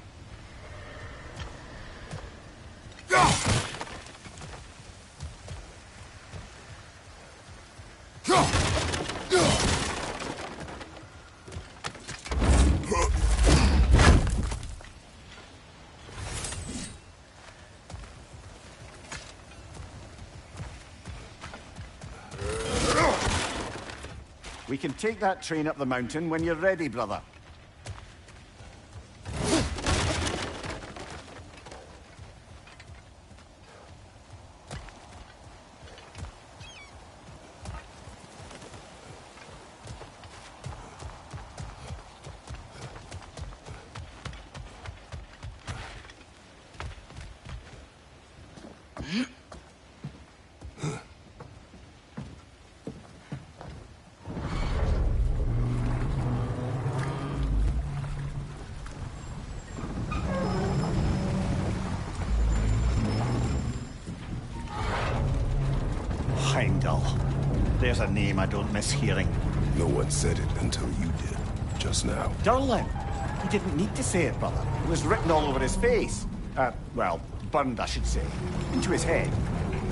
We can take that train up the mountain when you're ready, brother. There's a name I don't miss hearing. No one said it until you did, just now. Durlin! He didn't need to say it, brother. It was written all over his face. Well, burned, I should say. Into his head.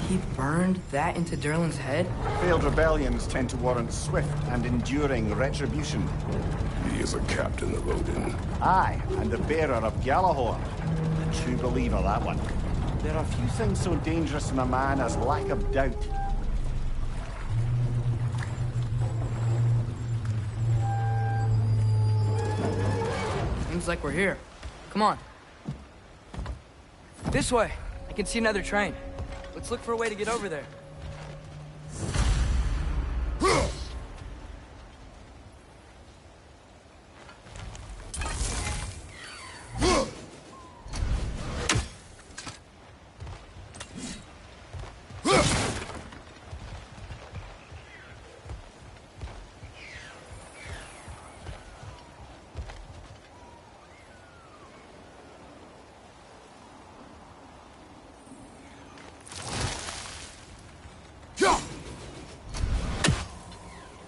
He burned that into Durlin's head? Failed rebellions tend to warrant swift and enduring retribution. He is a captain of Odin. Aye, and the bearer of Galahorn. A true believer, that one. There are few things so dangerous in a man as lack of doubt. Seems like we're here. Come on. This way. I can see another train. Let's look for a way to get over there.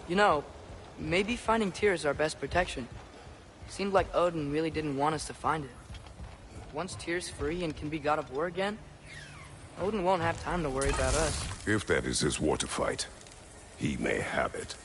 You know, maybe finding Tyr is our best protection. Seemed like Odin really didn't want us to find it. Once Tyr's free and can be god of war again, Odin won't have time to worry about us. If that is his war to fight, he may have it.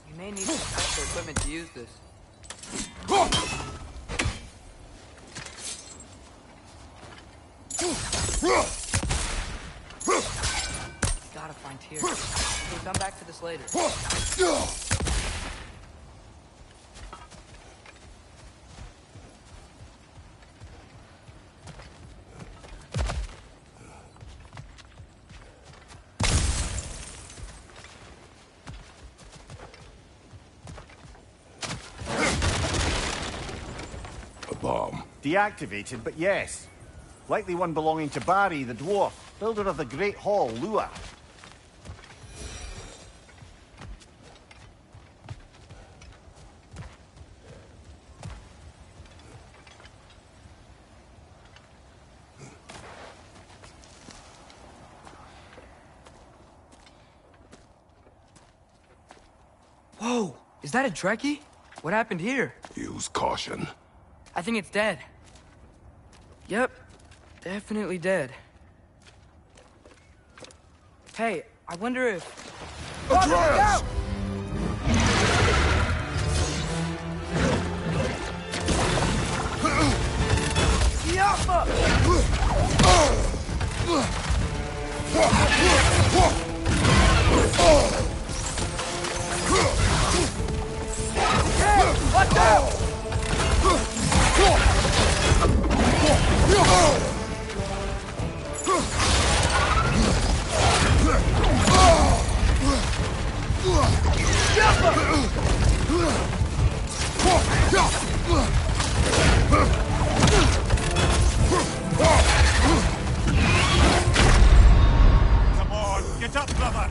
You may need some special equipment to use this. Gotta find Tyr. We can come back to this later. Bomb. Deactivated, but yes. Likely one belonging to Barry, the dwarf, builder of the Great Hall, Lua. Whoa! Is that a Trekkie? What happened here? Use caution. I think it's dead. Yep. Definitely dead. Hey, I wonder if... Atreus! Watch out! Come on, get up, brother!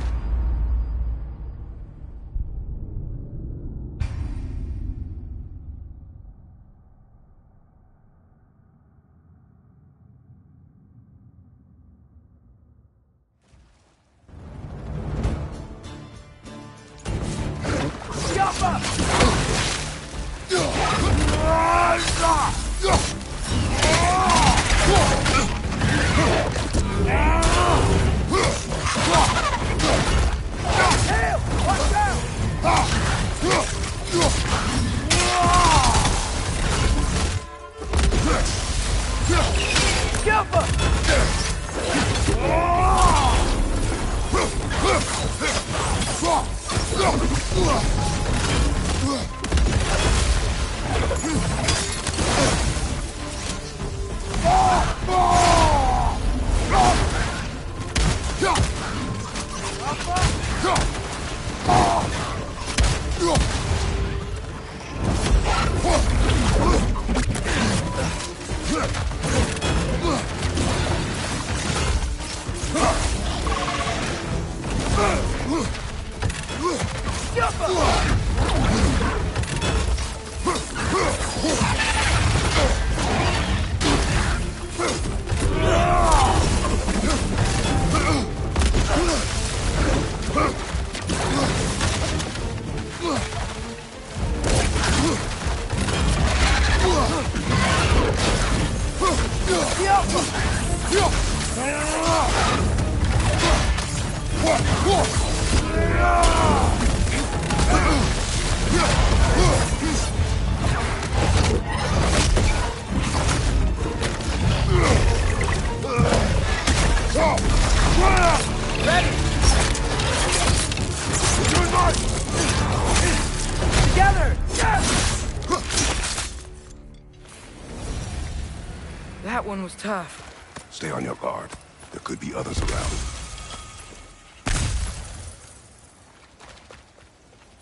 That one was tough. Stay on your guard. There could be others around.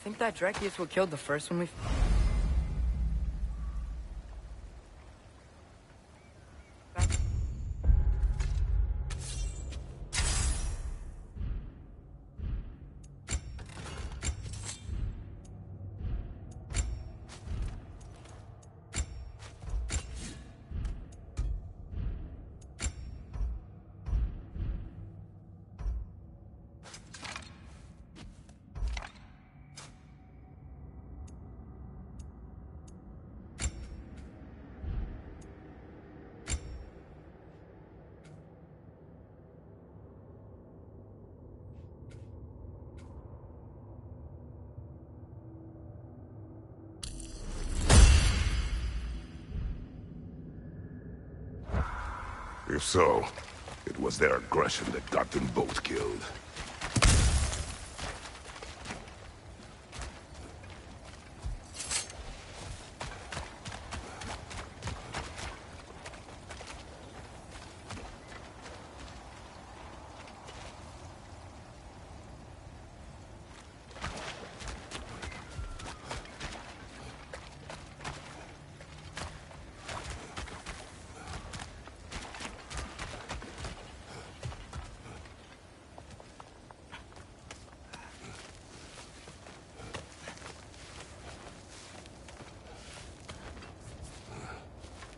Think that Drekius what killed the first one we... If so, it was their aggression that got them both killed.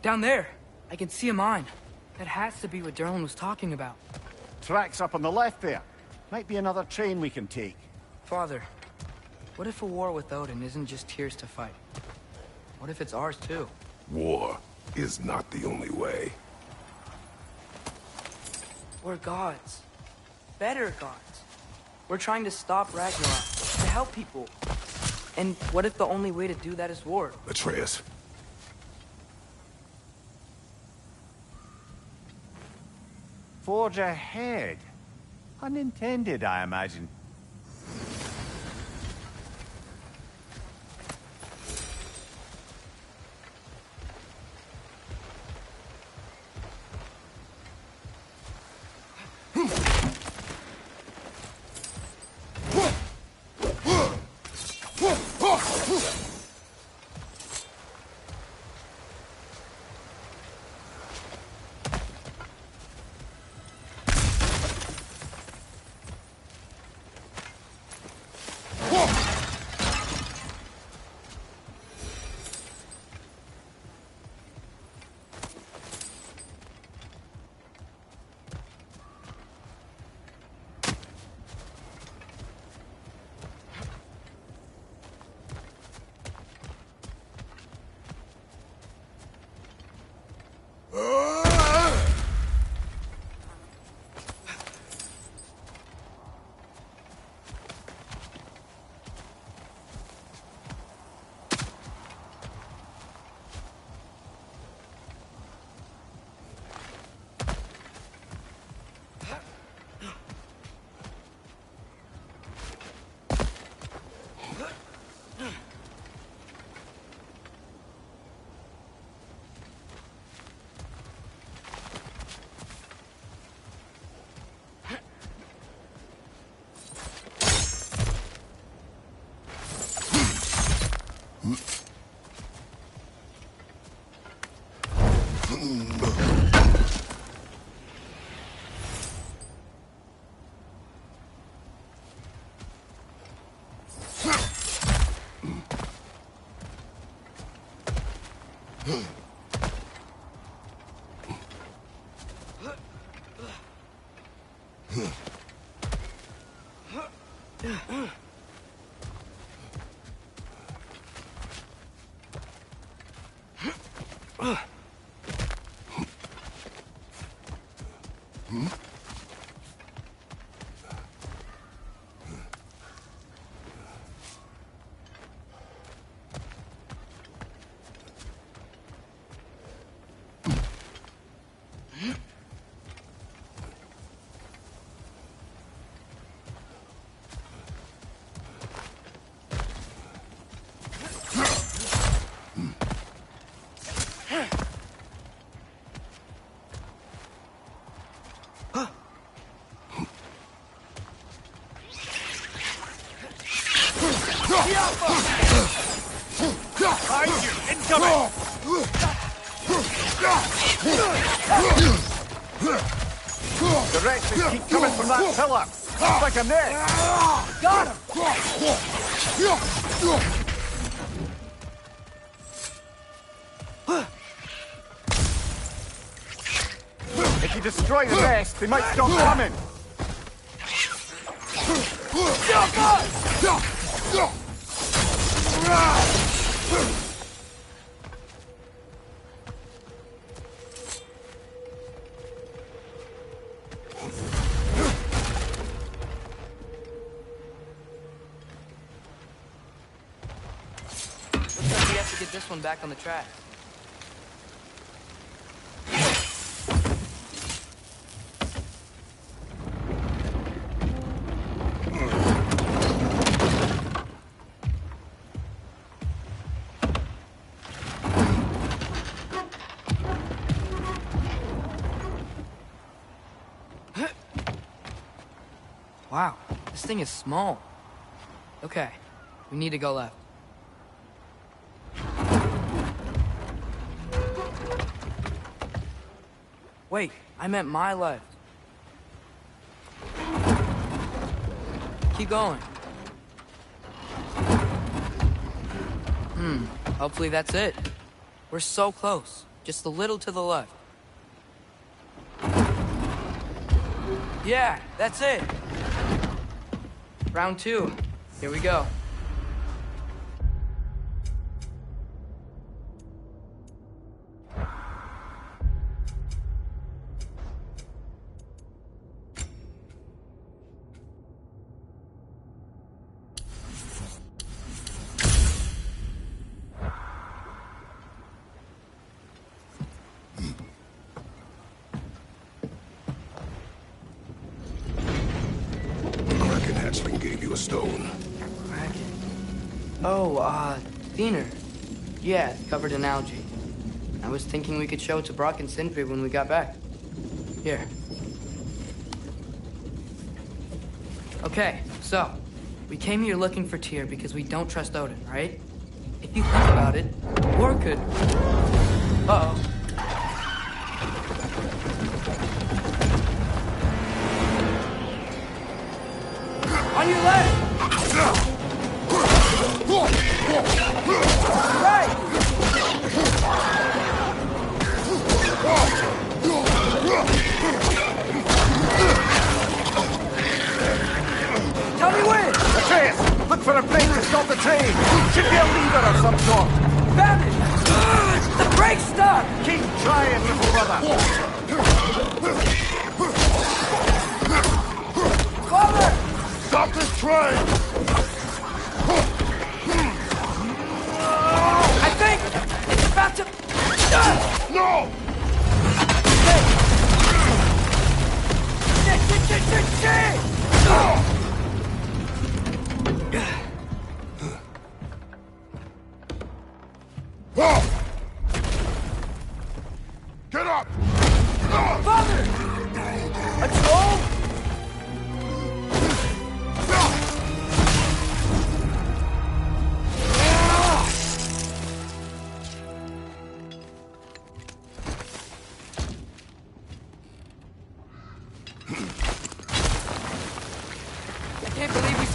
Down there. I can see a mine. That has to be what Derlin was talking about. Tracks up on the left there. Might be another train we can take. Father, what if a war with Odin isn't just Tyr's to fight? What if it's ours too? War is not the only way. We're gods. Better gods. We're trying to stop Ragnarok, to help people. And what if the only way to do that is war? Atreus. Forge ahead. Unintended, I imagine. Behind you! Incoming! Directions keep coming from that pillar. It's like a net. Got him! If you destroy the nest, they might stop coming. Looks like we have to get this one back on the track. Wow, this thing is small. Okay, we need to go left. Wait, I meant my left. Keep going. Hopefully that's it. We're so close. Just a little to the left. Yeah, that's it. Round 2. Here we go. your stone? Kraken. Oh, thinner. Yeah, covered in algae. I was thinking we could show it to Brock and Sindri when we got back. Here. Okay, so, we came here looking for Tyr because we don't trust Odin, right? If you think about it, war could... Uh-oh. On your left! Right! Tell me when! Atreus, look for a brake to stop the train! Should be a lever of some sort! Found it! The brake's stuck! Keep trying, little brother! Father! Stop this train! I think it's about to... No! Shit! Get up! Father! A troll? I can't believe we...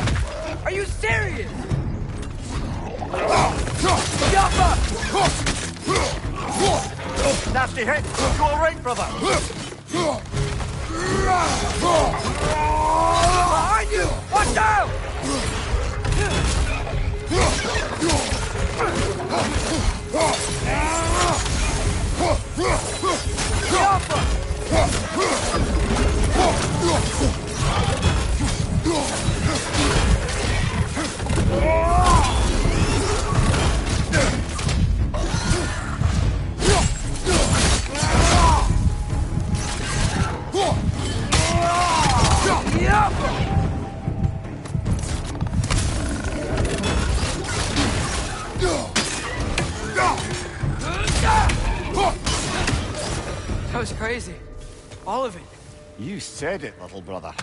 Are you serious? Yappa! Nasty hit! You alright, brother? Behind you! Watch out! Yappa! That was crazy. All of it. You said it, little brother.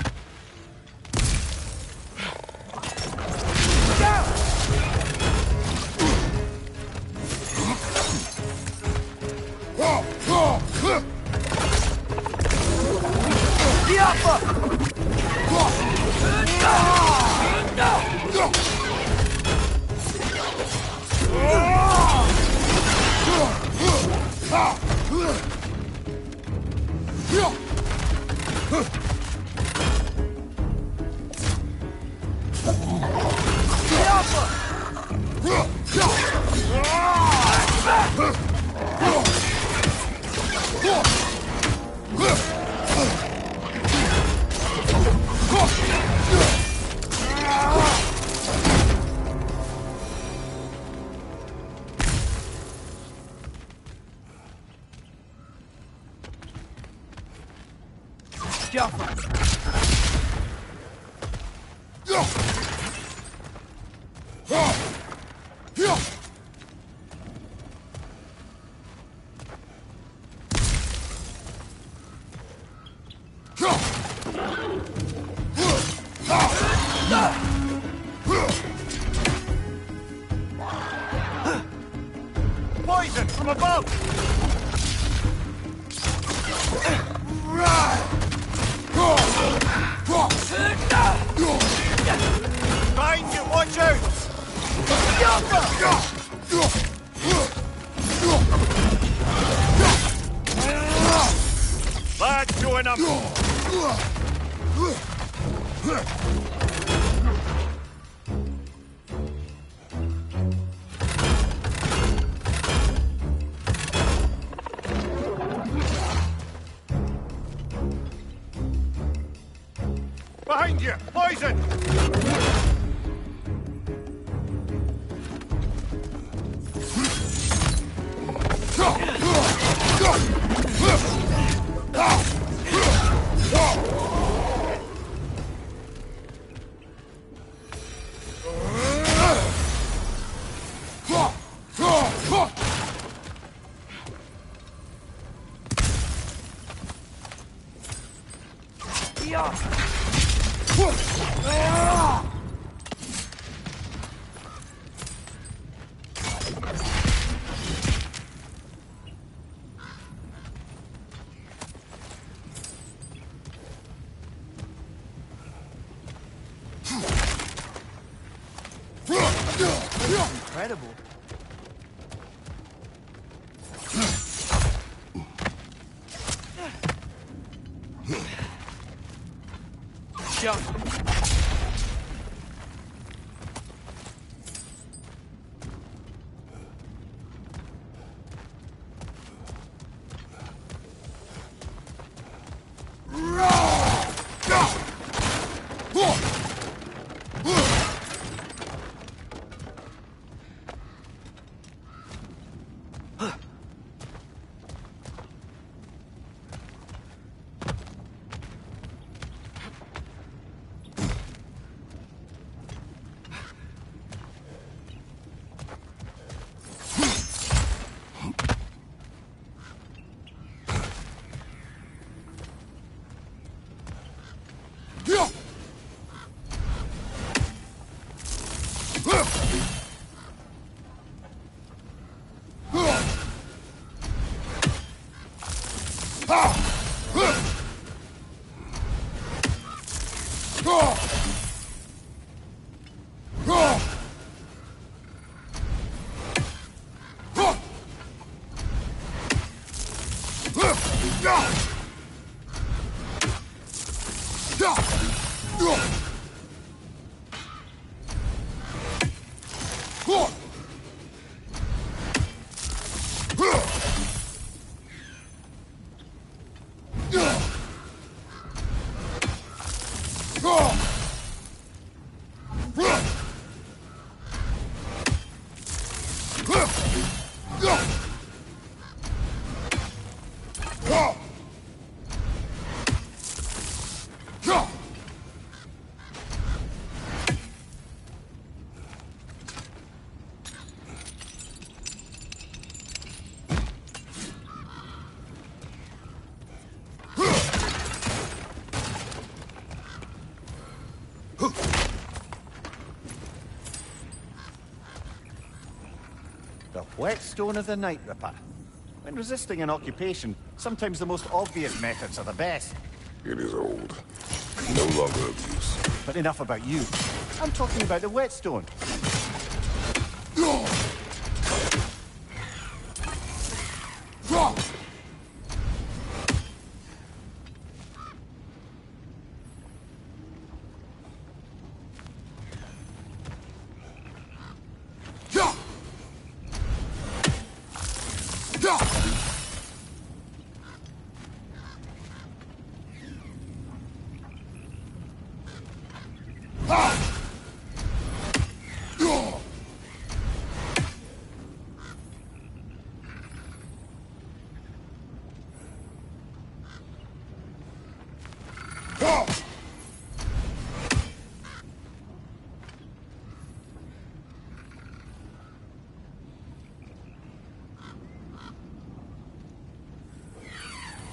Poison from above! Behind you, watch out! That's doing him! Behind you! Poison! Incredible. Jump. The whetstone of the Night Ripper. When resisting an occupation, sometimes the most obvious methods are the best. It is old. No longer of use. But enough about you. I'm talking about the whetstone.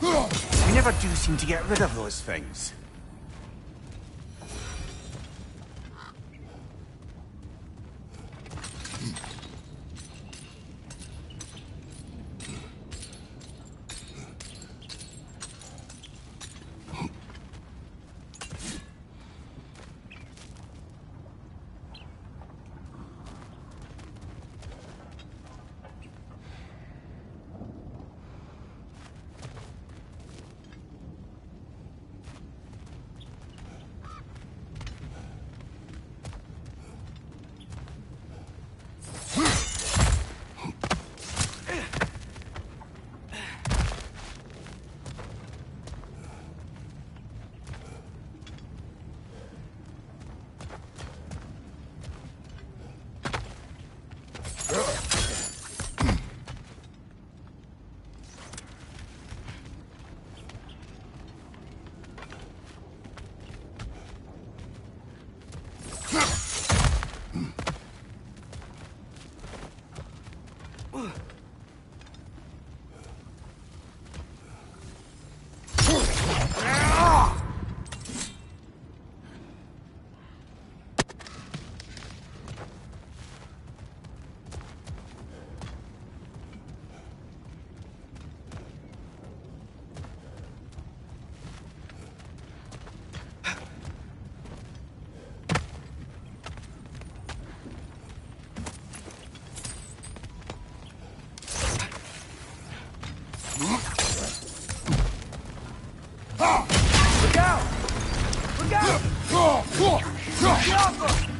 We never do seem to get rid of those things. Look out! Look out! Get off him!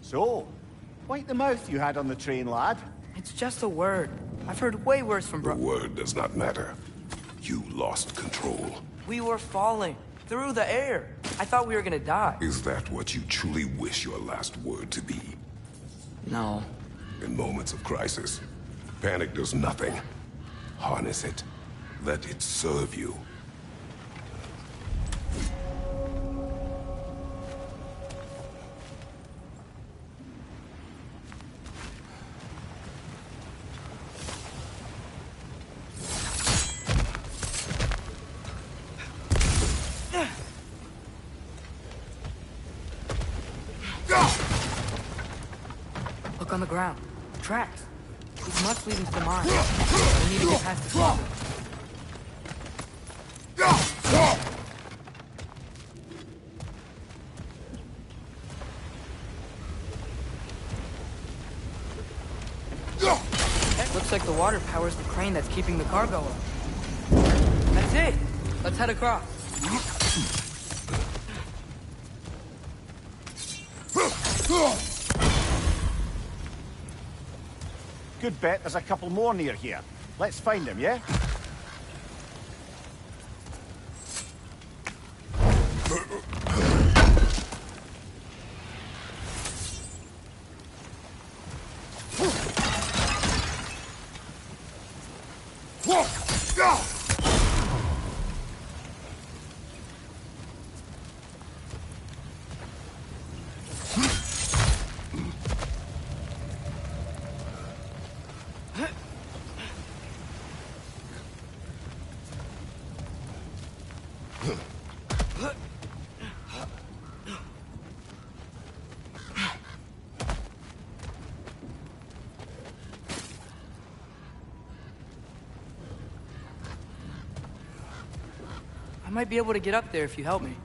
So, wipe the mouth you had on the train, lad. It's just a word. I've heard way worse from The word does not matter. You lost control. We were falling through the air. I thought we were gonna die. Is that what you truly wish your last word to be? No. In moments of crisis, panic does nothing. Harness it. Let it serve you. Look on the ground. Tracks. These must lead into the mine. We need to get past the swamp. Looks like the water powers the crane that's keeping the cargo up. That's it. Let's head across. Good bet there's a couple more near here. Let's find them, yeah? I might be able to get up there if you help me.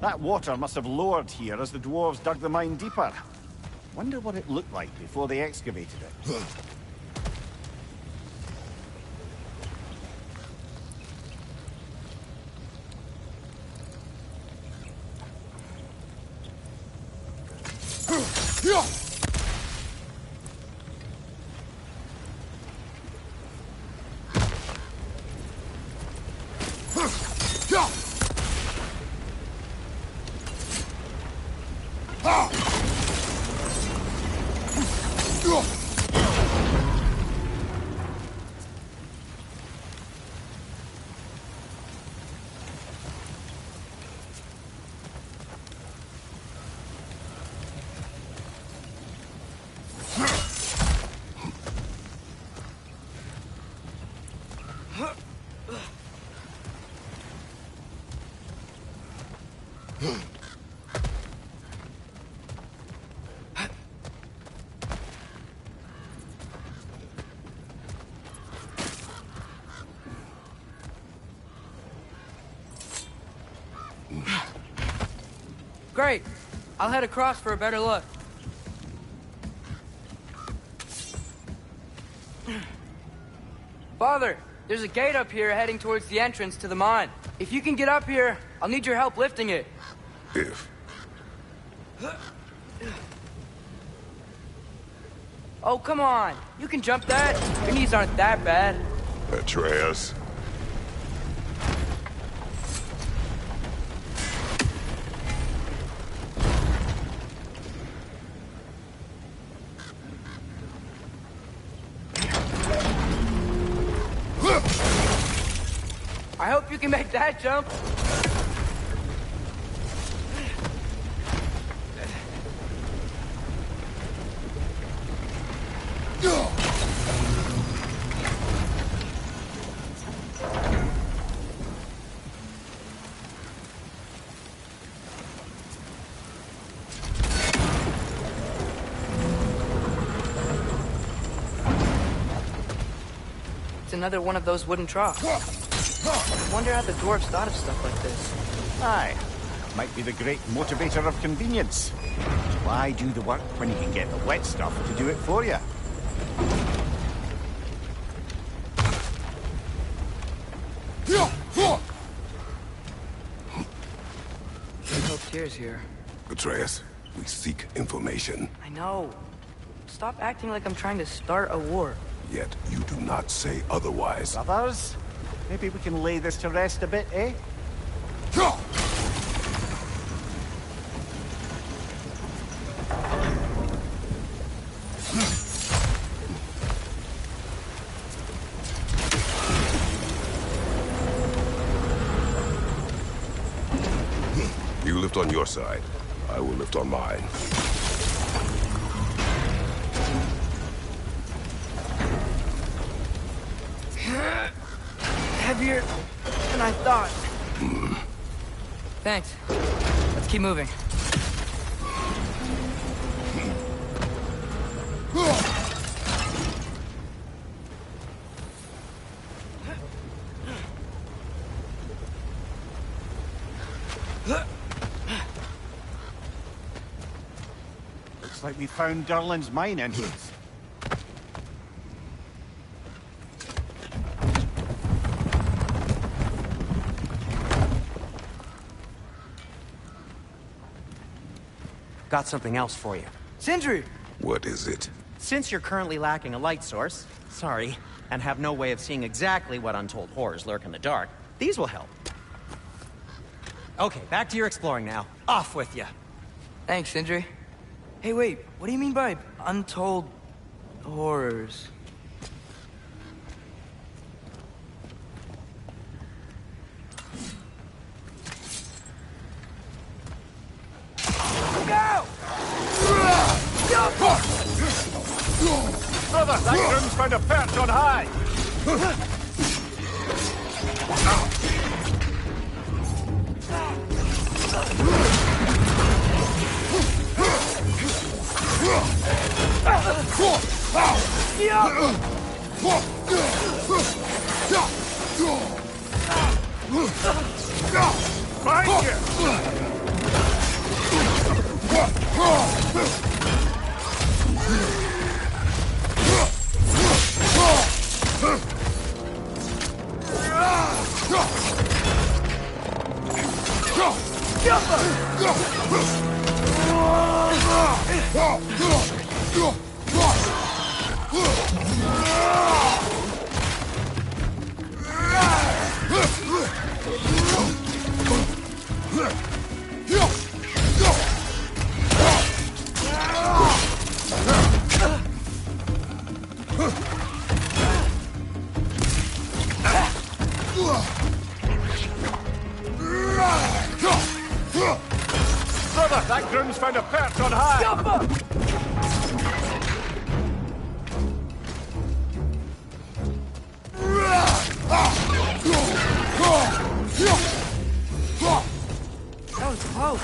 That water must have lowered here as the dwarves dug the mine deeper. Wonder what it looked like before they excavated it. Great. I'll head across for a better look. Father, there's a gate up here heading towards the entrance to the mine. If you can get up here, I'll need your help lifting it. If. Oh, come on. You can jump that. Your knees aren't that bad. Atreus. I hope you can make that jump. It's another one of those wooden troughs. I wonder how the dwarves thought of stuff like this. Aye, might be the great motivator of convenience. Why do the work when you can get the wet stuff to do it for you? No tears here. Atreus, we seek information. I know. Stop acting like I'm trying to start a war. Yet you do not say otherwise. Brothers, maybe we can lay this to rest a bit, eh? You lift on your side. I will lift on mine. Heavier than I thought. Thanks. Let's keep moving. Looks like we found Durlin's mine entrance. Got something else for you. Sindri! What is it? Since you're currently lacking a light source, sorry, and have no way of seeing exactly what untold horrors lurk in the dark, these will help. Okay, back to your exploring now. Off with you. Thanks, Sindri. Hey, wait. What do you mean by untold horrors? Go! Brother, that groom's found a perch on high! Behind you! Brother, that groom's found a perch on high! That was close.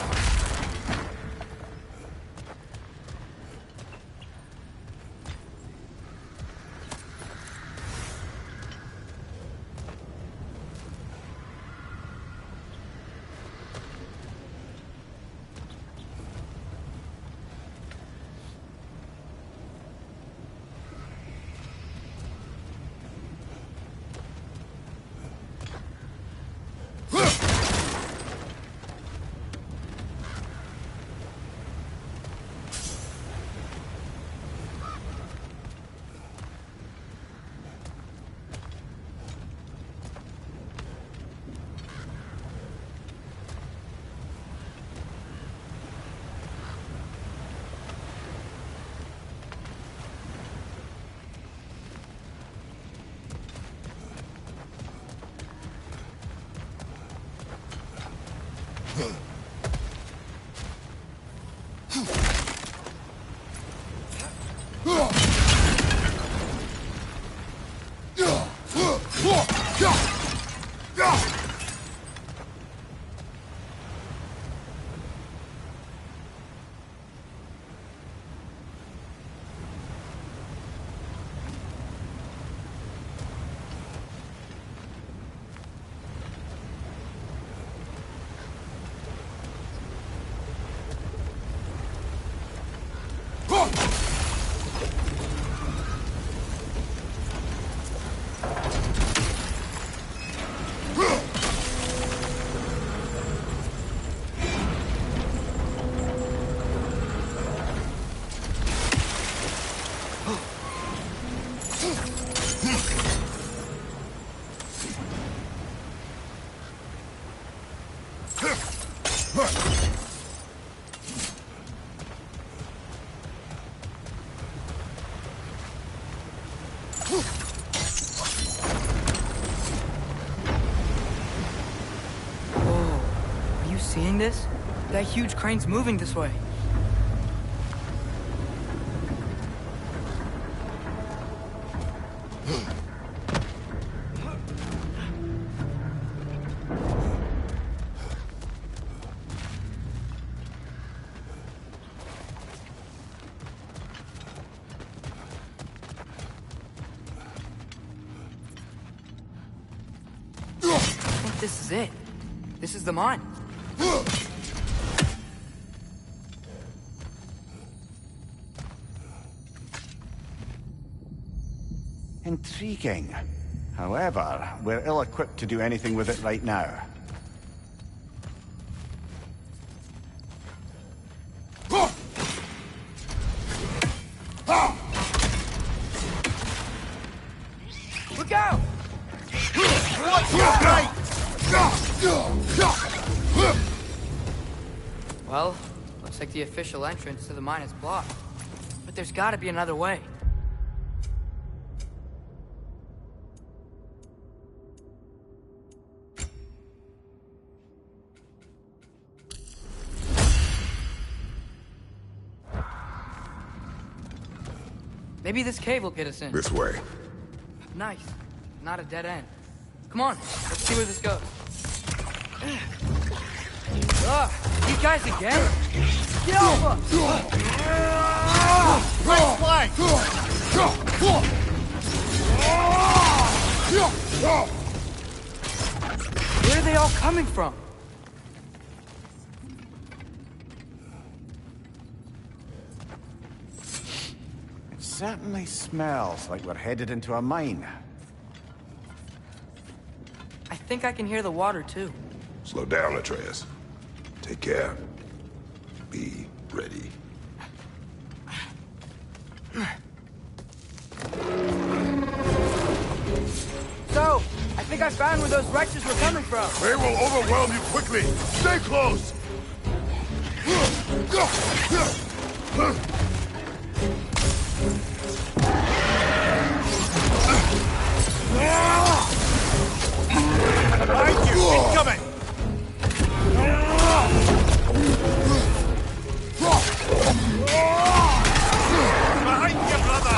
That huge crane's moving this way. This is it. This is the mine. Intriguing. However, we're ill-equipped to do anything with it right now. Look out! Well, looks like the official entrance to the mine is blocked. But there's gotta be another way. Maybe this cave will get us in. This way. Nice. Not a dead end. Come on, let's see where this goes. Ugh, these guys again? Get over! Right flank! Where are they all coming from? It certainly smells like we're headed into a mine. I think I can hear the water, too. Slow down, Atreus. Take care. Be ready. So, I think I found where those wretches were coming from. They will overwhelm you quickly. Stay close. Behind you! Incoming! Behind you, brother!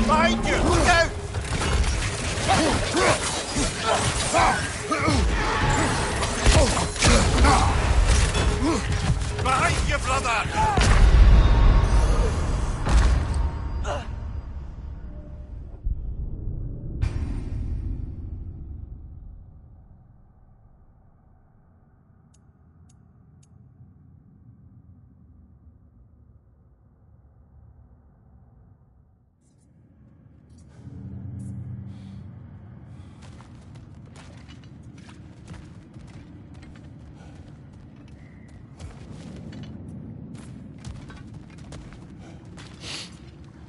Behind you! Look out! Behind you, brother!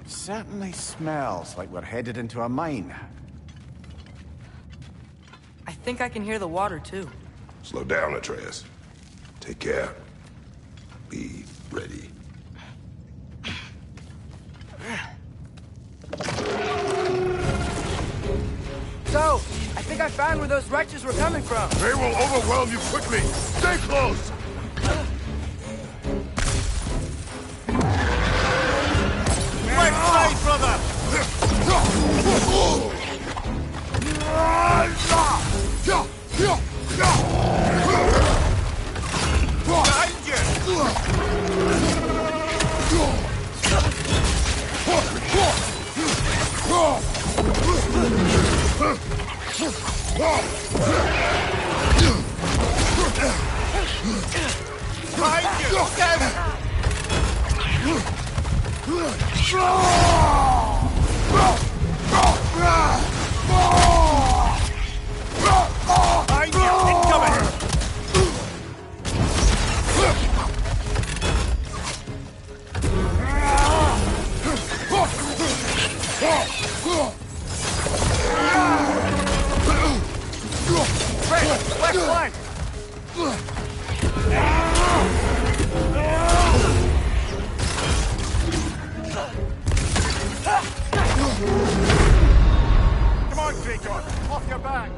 Certainly smells like we're headed into a mine. I think I can hear the water, too. Slow down, Atreus. Take care. Be ready. So, I think I found where those wretches were coming from. They will overwhelm you quickly. Stay close. Right side, brother! Behind you! Look out! Behind you! Incoming! Left flank! Traitor! Off your back!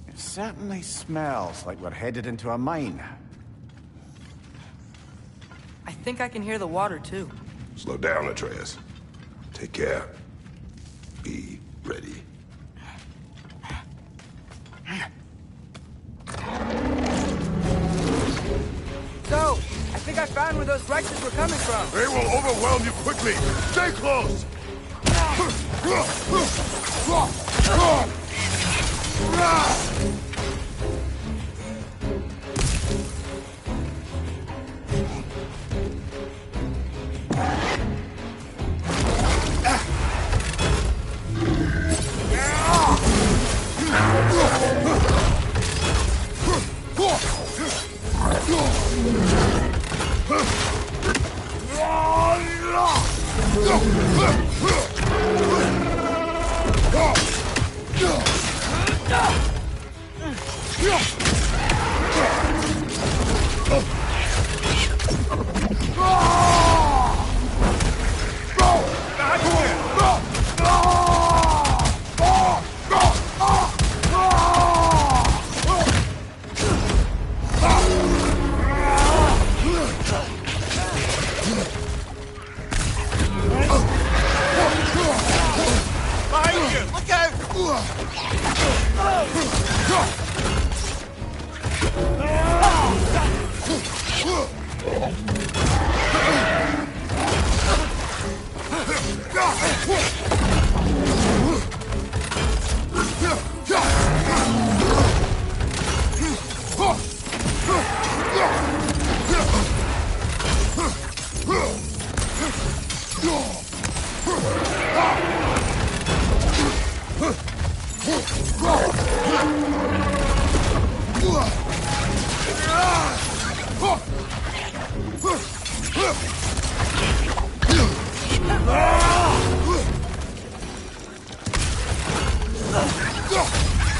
It certainly smells like we're headed into a mine. I think I can hear the water, too. Slow down, Atreus. Take care. Be ready. So, I think I found where those Rexes were coming from. They will overwhelm you quickly. Stay close!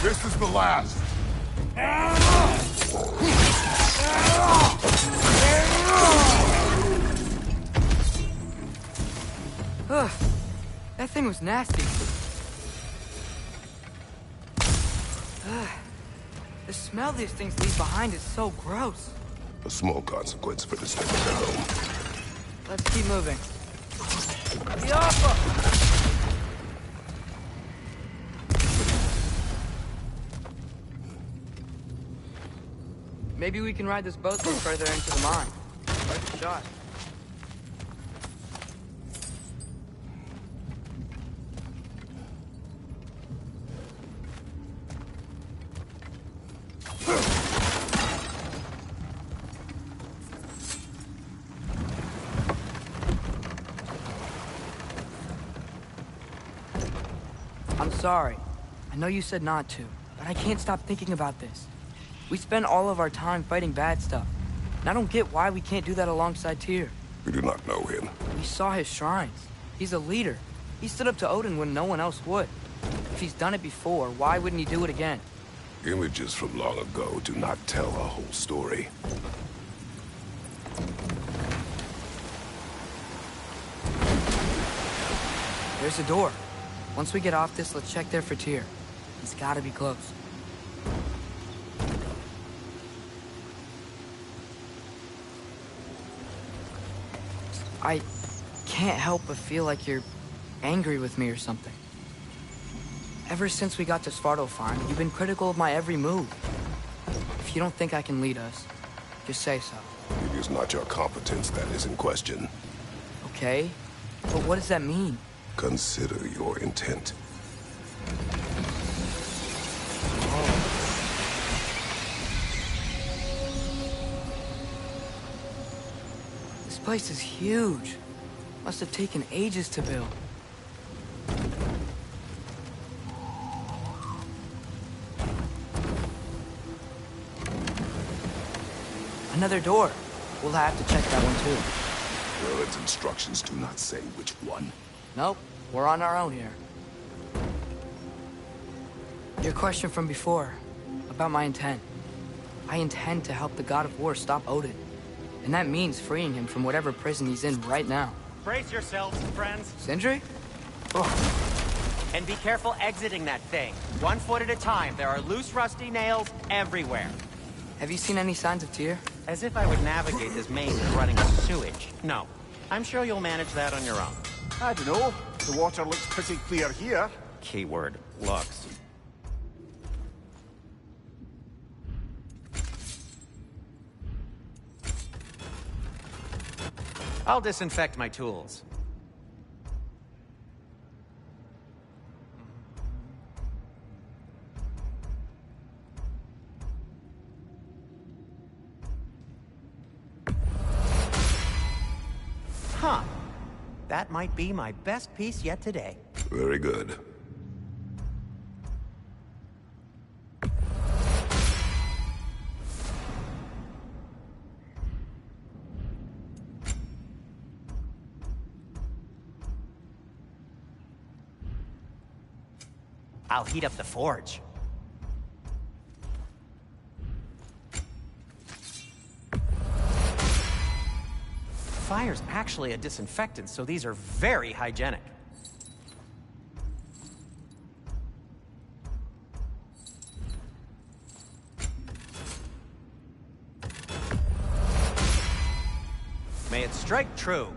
This is the last. Ugh, that thing was nasty. Ugh, the smell these things leave behind is so gross. A small consequence for disturbing their home. Let's keep moving. The offer! Maybe we can ride this boat thing further into the mine. Worth a shot. I'm sorry. I know you said not to, but I can't stop thinking about this. We spend all of our time fighting bad stuff. And I don't get why we can't do that alongside Tyr. We do not know him. We saw his shrines. He's a leader. He stood up to Odin when no one else would. If he's done it before, why wouldn't he do it again? Images from long ago do not tell a whole story. There's a door. Once we get off this, let's check there for Tyr. He's gotta be close. I can't help but feel like you're angry with me or something. Ever since we got to Svartalfheim, you've been critical of my every move. If you don't think I can lead us, just say so. It is not your competence that is in question. Okay, but what does that mean? Consider your intent. This place is huge. Must have taken ages to build. Another door. We'll have to check that one too. Merlin's instructions do not say which one. Nope, we're on our own here. Your question from before, about my intent. I intend to help the God of War stop Odin. And that means freeing him from whatever prison he's in right now. Brace yourselves, friends. Sindri? And be careful exiting that thing. 1 foot at a time. There are loose, rusty nails everywhere. Have you seen any signs of Tyr? As if I would navigate this maze running sewage. No. I'm sure you'll manage that on your own. I don't know. The water looks pretty clear here. Keyword, looks. I'll disinfect my tools. Huh. That might be my best piece yet today. Very good. I'll heat up the forge. Fire's actually a disinfectant, so these are very hygienic. May it strike true.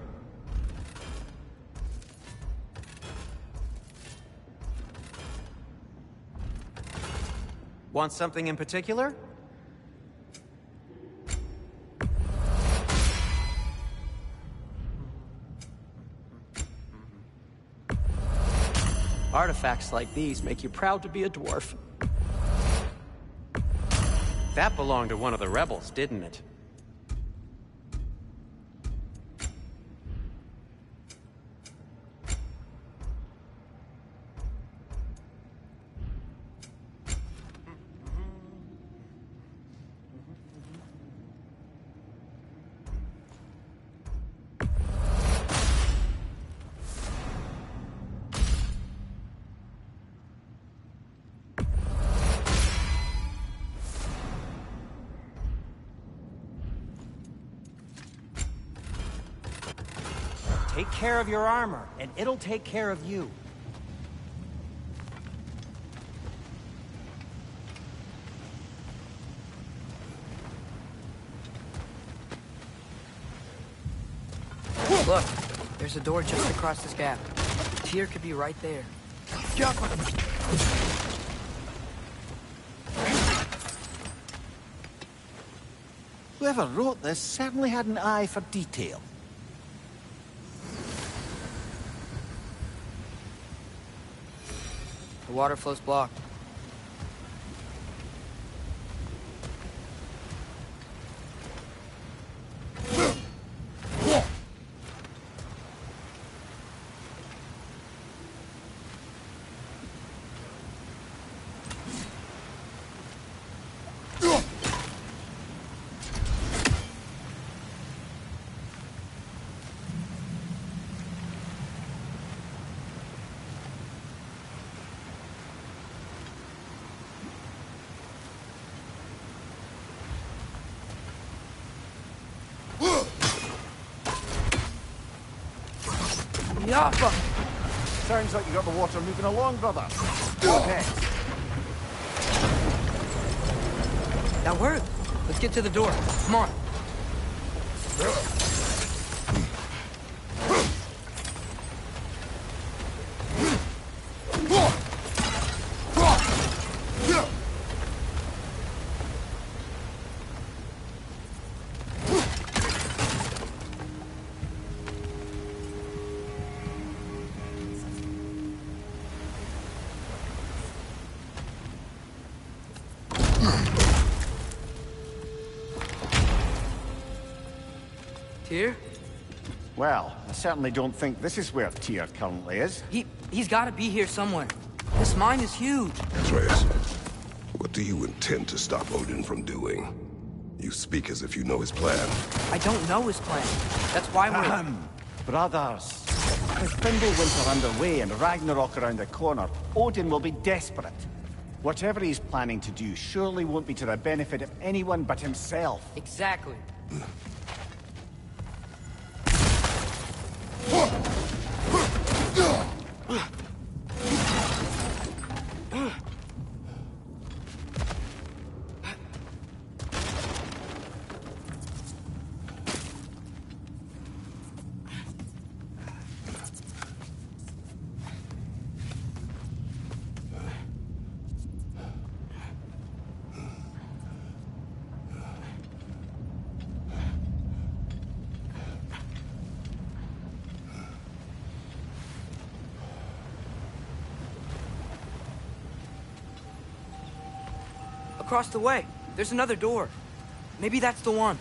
Want something in particular? Artifacts like these make you proud to be a dwarf. That belonged to one of the rebels, didn't it? Take care of your armor, and it'll take care of you. Look, there's a door just across this gap. Tyr could be right there. Whoever wrote this certainly had an eye for detail. The water flow's blocked. Yappa! Sounds like you got the water moving along, brother. What next? That worked. Let's get to the door. Come on. Tyr? Well, I certainly don't think this is where Tyr currently is. He's gotta be here somewhere. This mine is huge. Atreus, what do you intend to stop Odin from doing? You speak as if you know his plan. I don't know his plan. That's why we're... Brothers. With Fimbulwinter underway and Ragnarok around the corner, Odin will be desperate. Whatever he's planning to do surely won't be to the benefit of anyone but himself. Exactly. Across the way, there's another door. Maybe that's the one.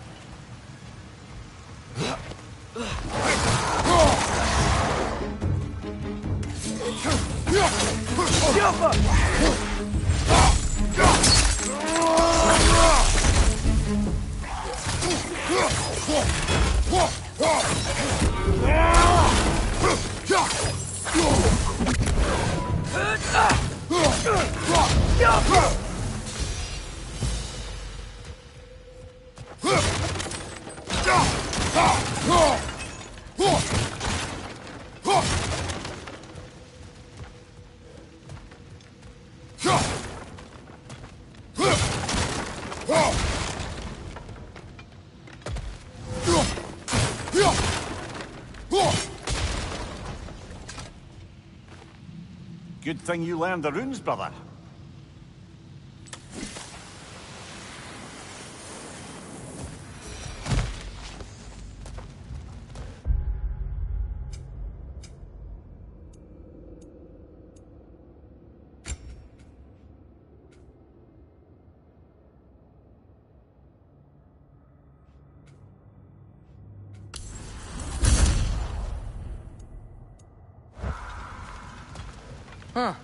Good thing you learned the runes, brother. Huh.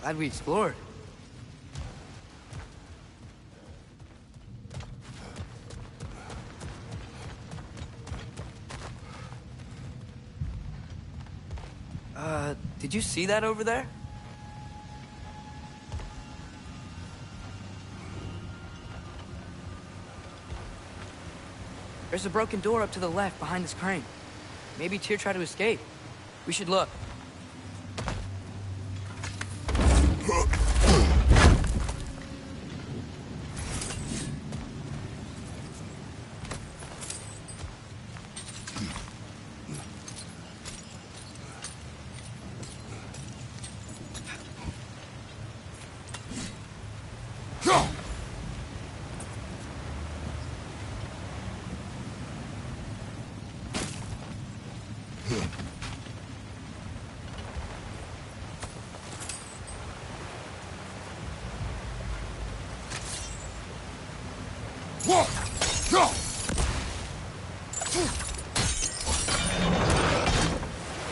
Glad we explored. Did you see that over there? There's a broken door up to the left behind this crane. Maybe Tyr tried to escape. We should look.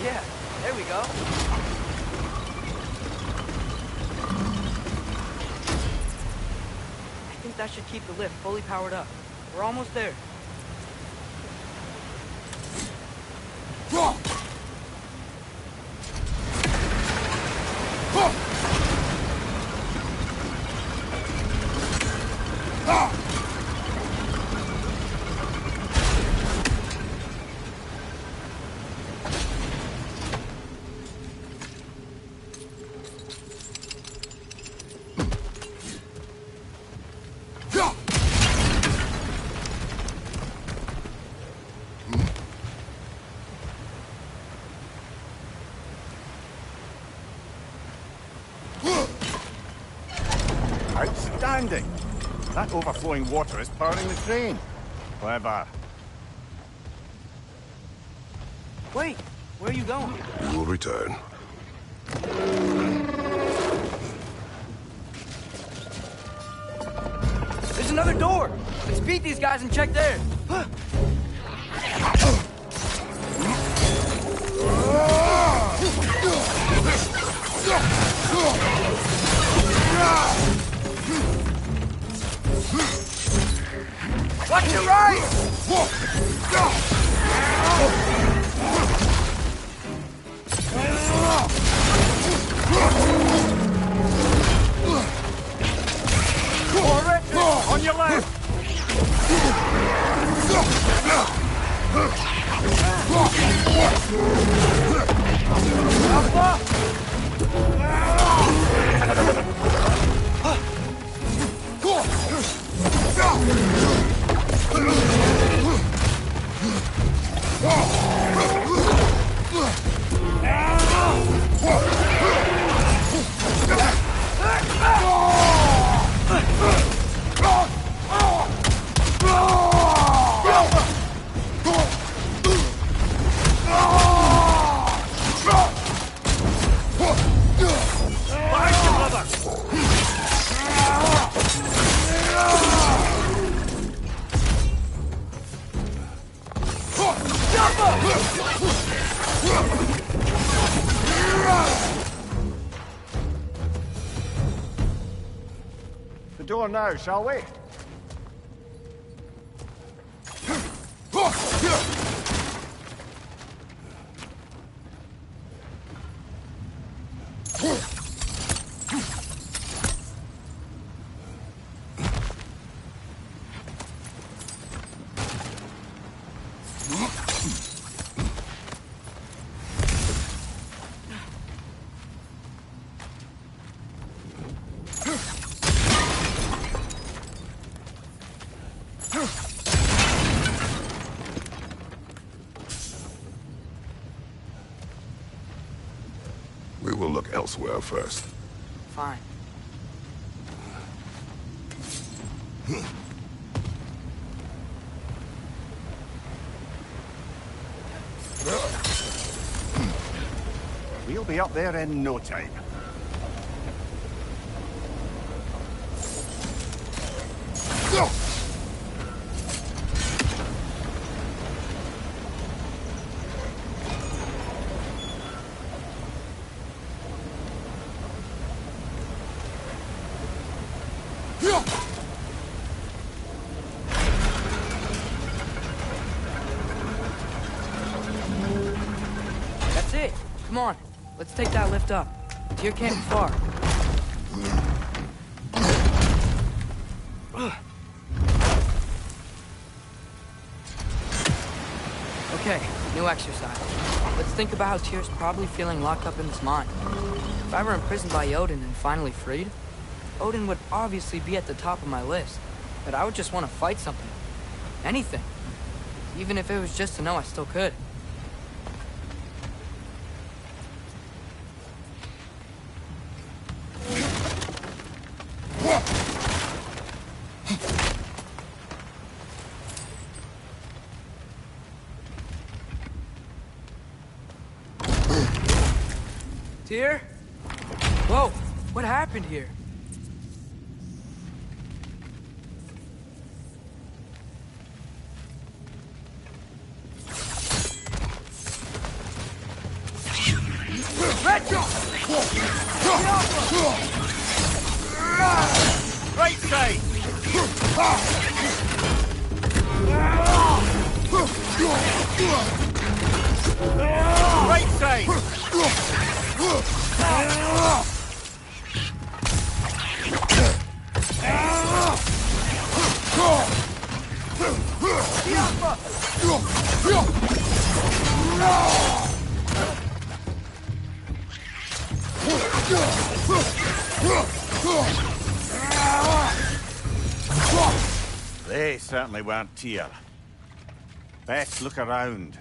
Yeah, there we go. I think that should keep the lift fully powered up. We're almost there. Outstanding! That overflowing water is powering the crane. Clever. Wait, where are you going? You will return. There's another door! Let's beat these guys and check there! Watch your right! On your left! The door now, shall we? We will look elsewhere first. Fine. We'll be up there in no time. That's it. Come on. Let's take that lift up. Deer can't be far. Okay, new exercise. Let's think about how Tyr's probably feeling locked up in this mine. If I were imprisoned by Odin and finally freed, Odin would obviously be at the top of my list. But I would just want to fight something. Anything. Even if it was just to know I still could. Tyr? Whoa, what happened here? Right side! Right side! They certainly weren't Tyr. Best look around.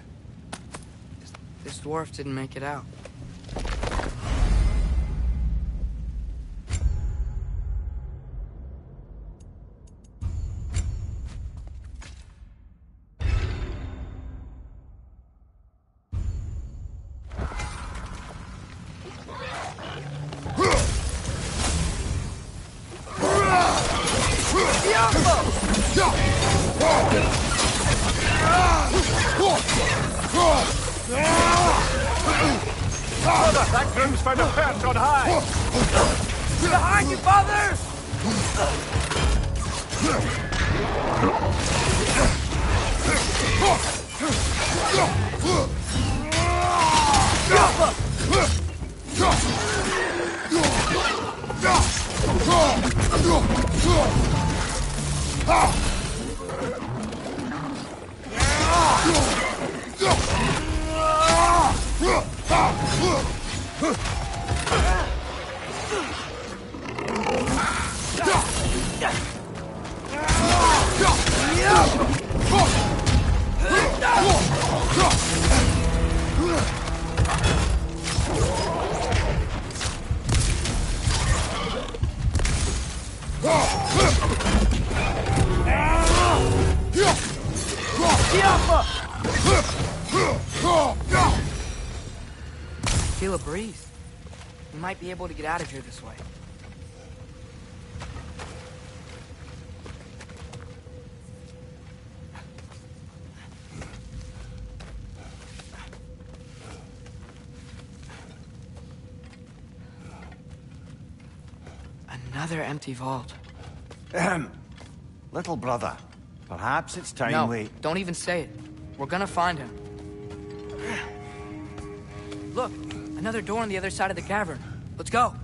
This dwarf didn't make it out. Brother, that groom's found a perch on high! Behind you, father! Feel a breeze. We might be able to get out of here this way. Another empty vault. Little brother, perhaps it's time No, we... don't even say it. We're gonna find him. Look, another door on the other side of the cavern. Let's go.